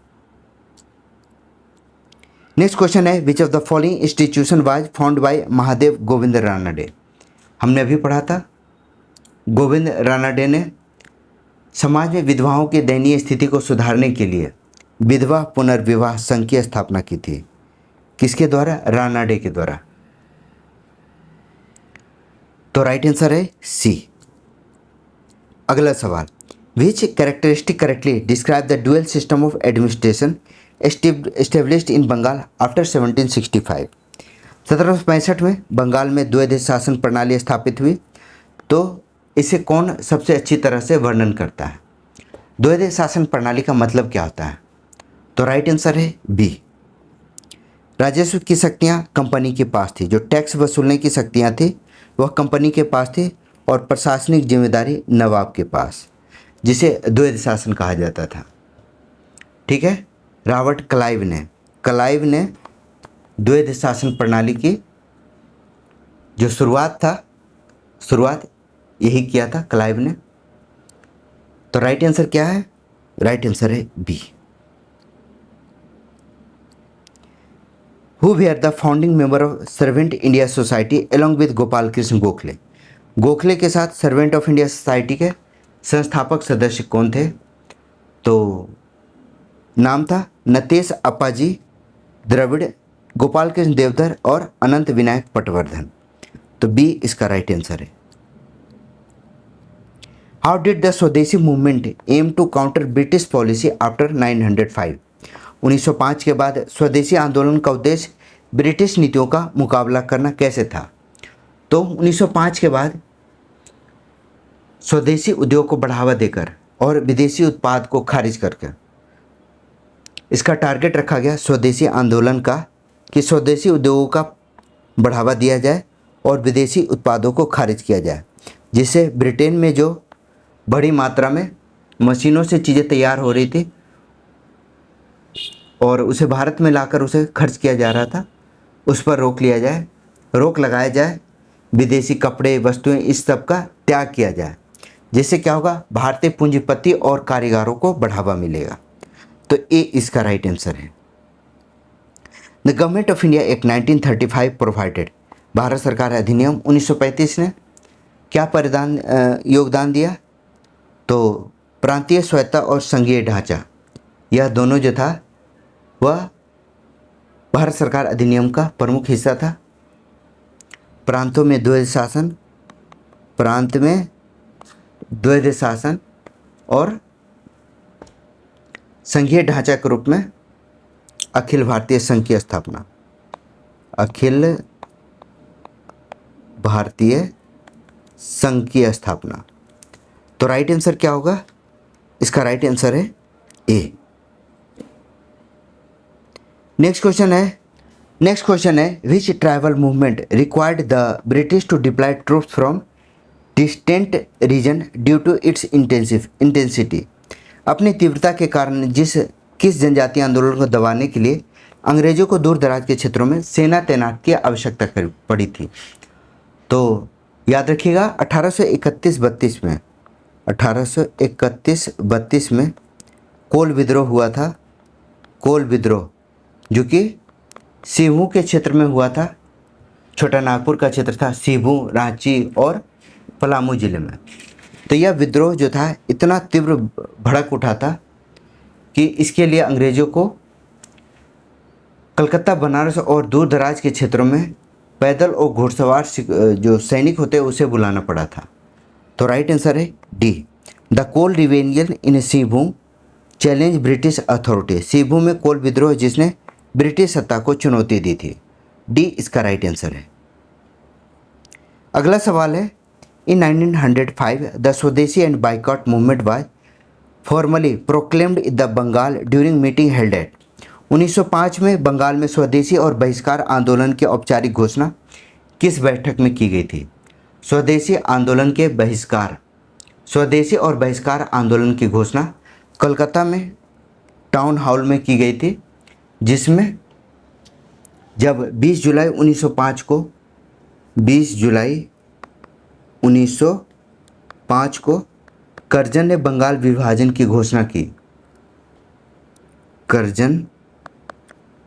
नेक्स्ट क्वेश्चन है, which of the following institution was found by Mahadev Govind Ranade. हमने अभी पढ़ा था गोविंद रानडे ने समाज में विधवाओं की दयनीय स्थिति को सुधारने के लिए विधवा पुनर्विवाह संघ की स्थापना की थी। किसके द्वारा? रानडे के द्वारा। तो राइट आंसर है सी। अगला सवाल, which characteristic correctly describe the dual system of administration established in Bengal after 1765। 1765 में बंगाल में द्वैध शासन प्रणाली स्थापित हुई। तो इसे कौन सबसे अच्छी तरह से वर्णन करता है? द्वैध शासन प्रणाली का मतलब क्या होता है? तो राइट आंसर है बी। राजस्व की शक्तियाँ कंपनी के पास थी, जो टैक्स वसूलने की शक्तियाँ थी वह कंपनी के पास थी, और प्रशासनिक जिम्मेदारी नवाब के पास, जिसे द्वैध शासन कहा जाता था। ठीक है, रॉबर्ट क्लाइव ने द्वैध शासन प्रणाली की जो शुरुआत यही किया था क्लाइव ने। तो राइट आंसर क्या है? राइट आंसर है B. Who were the founding member of servant India society along with Gopal Krishna Gokhale. Gokhale के साथ सर्वेंट ऑफ इंडिया सोसाइटी के संस्थापक सदस्य कौन थे? तो नाम था नतेश अप्पाजी द्रविड़, गोपाल कृष्ण देवधर और अनंत विनायक पटवर्धन। तो बी इसका राइट आंसर है। How did the swadeshi movement aim to counter British policy after 905। 1905 के बाद स्वदेशी आंदोलन का उद्देश्य ब्रिटिश नीतियों का मुकाबला करना कैसे था? तो 1905 के बाद स्वदेशी उद्योग को बढ़ावा देकर और विदेशी उत्पाद को खारिज करके इसका टारगेट रखा गया स्वदेशी आंदोलन का, कि स्वदेशी उद्योगों का बढ़ावा दिया जाए और विदेशी उत्पादों को खारिज किया जाए, जिससे ब्रिटेन में जो बड़ी मात्रा में मशीनों से चीज़ें तैयार हो रही थी और उसे भारत में लाकर उसे खर्च किया जा रहा था, उस पर रोक लगाया जाए, विदेशी कपड़े वस्तुएं इस सब का त्याग किया जाए, जिससे क्या होगा? भारतीय पूंजीपति और कारीगरों को बढ़ावा मिलेगा। तो ए इसका राइट आंसर है। The government of India act 1935 provided. Bharat सरकार अधिनियम 1935 ने क्या योगदान दिया? तो प्रांतीय स्वायत्ता और संघीय ढांचा, यह दोनों जो था वह भारत सरकार अधिनियम का प्रमुख हिस्सा था। प्रांत में द्वैध शासन और संघीय ढांचा के रूप में अखिल भारतीय संघ की स्थापना। अखिल भारतीय संघ की स्थापना। तो राइट आंसर क्या होगा? इसका राइट आंसर है ए। नेक्स्ट क्वेश्चन है which tribal movement required the British to deploy troops from distant region due to its intensity. अपनी तीव्रता के कारण किस जनजातीय आंदोलन को दबाने के लिए अंग्रेजों को दूर दराज के क्षेत्रों में सेना तैनात की आवश्यकता पड़ी थी? तो याद रखिएगा 1831-32 में कोल विद्रोह हुआ था। कोल विद्रोह जो कि सिबू के क्षेत्र में हुआ था, छोटा नागपुर का क्षेत्र था, सिबू, रांची और पलामू जिले में। तो यह विद्रोह जो था इतना तीव्र भड़क उठा था कि इसके लिए अंग्रेज़ों को कलकत्ता, बनारस और दूर दराज के क्षेत्रों में पैदल और घुड़सवार जो सैनिक होते हैं उसे बुलाना पड़ा था। तो राइट आंसर है D. The Kol rebellion in सिबू चैलेंज ब्रिटिश अथॉरिटी। सिबू में कोल विद्रोह जिसने ब्रिटिश सत्ता को चुनौती दी थी। डी इसका राइट आंसर है। अगला सवाल है, in 1905 the swadeshi and boycott movement was formally proclaimed in the Bengal during meeting held at. 1905 में बंगाल में स्वदेशी और बहिष्कार आंदोलन की औपचारिक घोषणा किस बैठक में की गई थी? स्वदेशी और बहिष्कार आंदोलन की घोषणा कलकत्ता में टाउन हॉल में की गई थी, जिसमें जब 20 जुलाई 1905 को 20 जुलाई 1905 को कर्जन ने बंगाल विभाजन की घोषणा की। कर्जन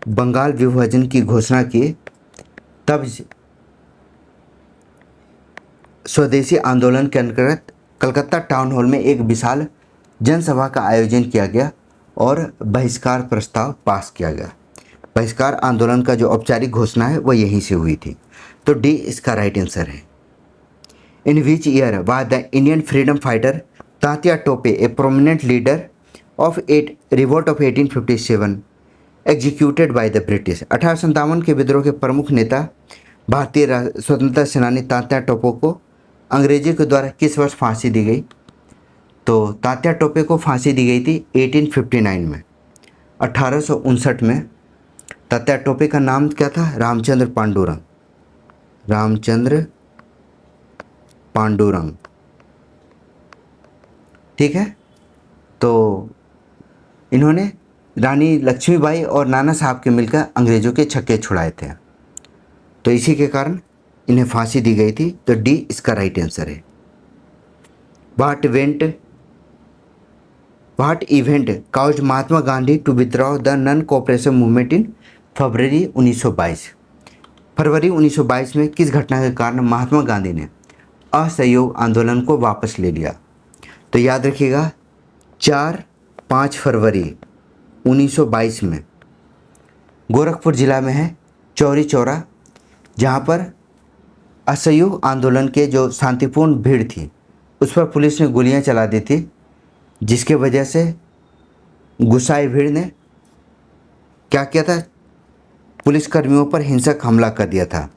बंगाल विभाजन की घोषणा की, तब स्वदेशी आंदोलन के अंतर्गत कलकत्ता टाउन हॉल में एक विशाल जनसभा का आयोजन किया गया और बहिष्कार प्रस्ताव पास किया गया। बहिष्कार आंदोलन का जो औपचारिक घोषणा है वो यहीं से हुई थी। तो डी इसका राइट आंसर है। In which year was the Indian freedom fighter Tatya Tope a prominent leader of revolt of 1857 executed by the British. 1857 के विद्रोह के प्रमुख नेता भारतीय स्वतंत्रता सेनानी तात्या टोपे को अंग्रेजी के द्वारा किस वर्ष फांसी दी गई? तो तात्या टोपे को फांसी दी गई थी 1859 में, 1859 में। तात्या टोपे का नाम क्या था? रामचंद्र पांडुरंग। रामचंद्र पांडुरंग, ठीक है। तो इन्होंने रानी लक्ष्मीबाई और नाना साहब के मिलकर अंग्रेज़ों के छक्के छुड़ाए थे, तो इसी के कारण इन्हें फांसी दी गई थी। तो डी इसका राइट आंसर है। What event cause Mahatma Gandhi to withdraw the non cooperation movement in February 1922? फरवरी 1922 में किस घटना के कारण महात्मा गांधी ने असहयोग आंदोलन को वापस ले लिया? तो याद रखिएगा 4-5 फरवरी 1922 में गोरखपुर ज़िला में है चौरी चौरा, जहाँ पर असहयोग आंदोलन के जो शांतिपूर्ण भीड़ थी उस पर पुलिस ने गोलियां चला दी थी, जिसके वजह से गुस्साए भीड़ ने क्या किया था? पुलिसकर्मियों पर हिंसक हमला कर दिया था।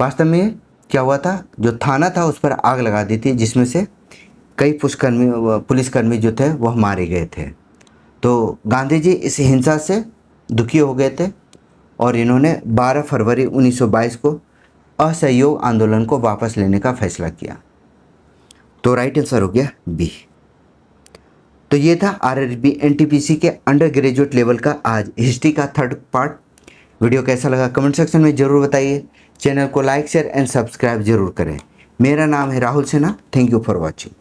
वास्तव में क्या हुआ था? जो थाना था उस पर आग लगा दी थी, जिसमें से कई पुलिसकर्मी जो थे वह मारे गए थे। तो गांधी जी इस हिंसा से दुखी हो गए थे और इन्होंने 12 फरवरी 1922 को असहयोग आंदोलन को वापस लेने का फैसला किया। तो राइट आंसर हो गया बी। तो ये था आरआरबी एनटीपीसी के अंडर ग्रेजुएट लेवल का आज हिस्ट्री का 3rd पार्ट। वीडियो कैसा लगा कमेंट सेक्शन में ज़रूर बताइए। चैनल को लाइक शेयर एंड सब्सक्राइब जरूर करें। मेरा नाम है Rahul Sinha. Thank you for watching.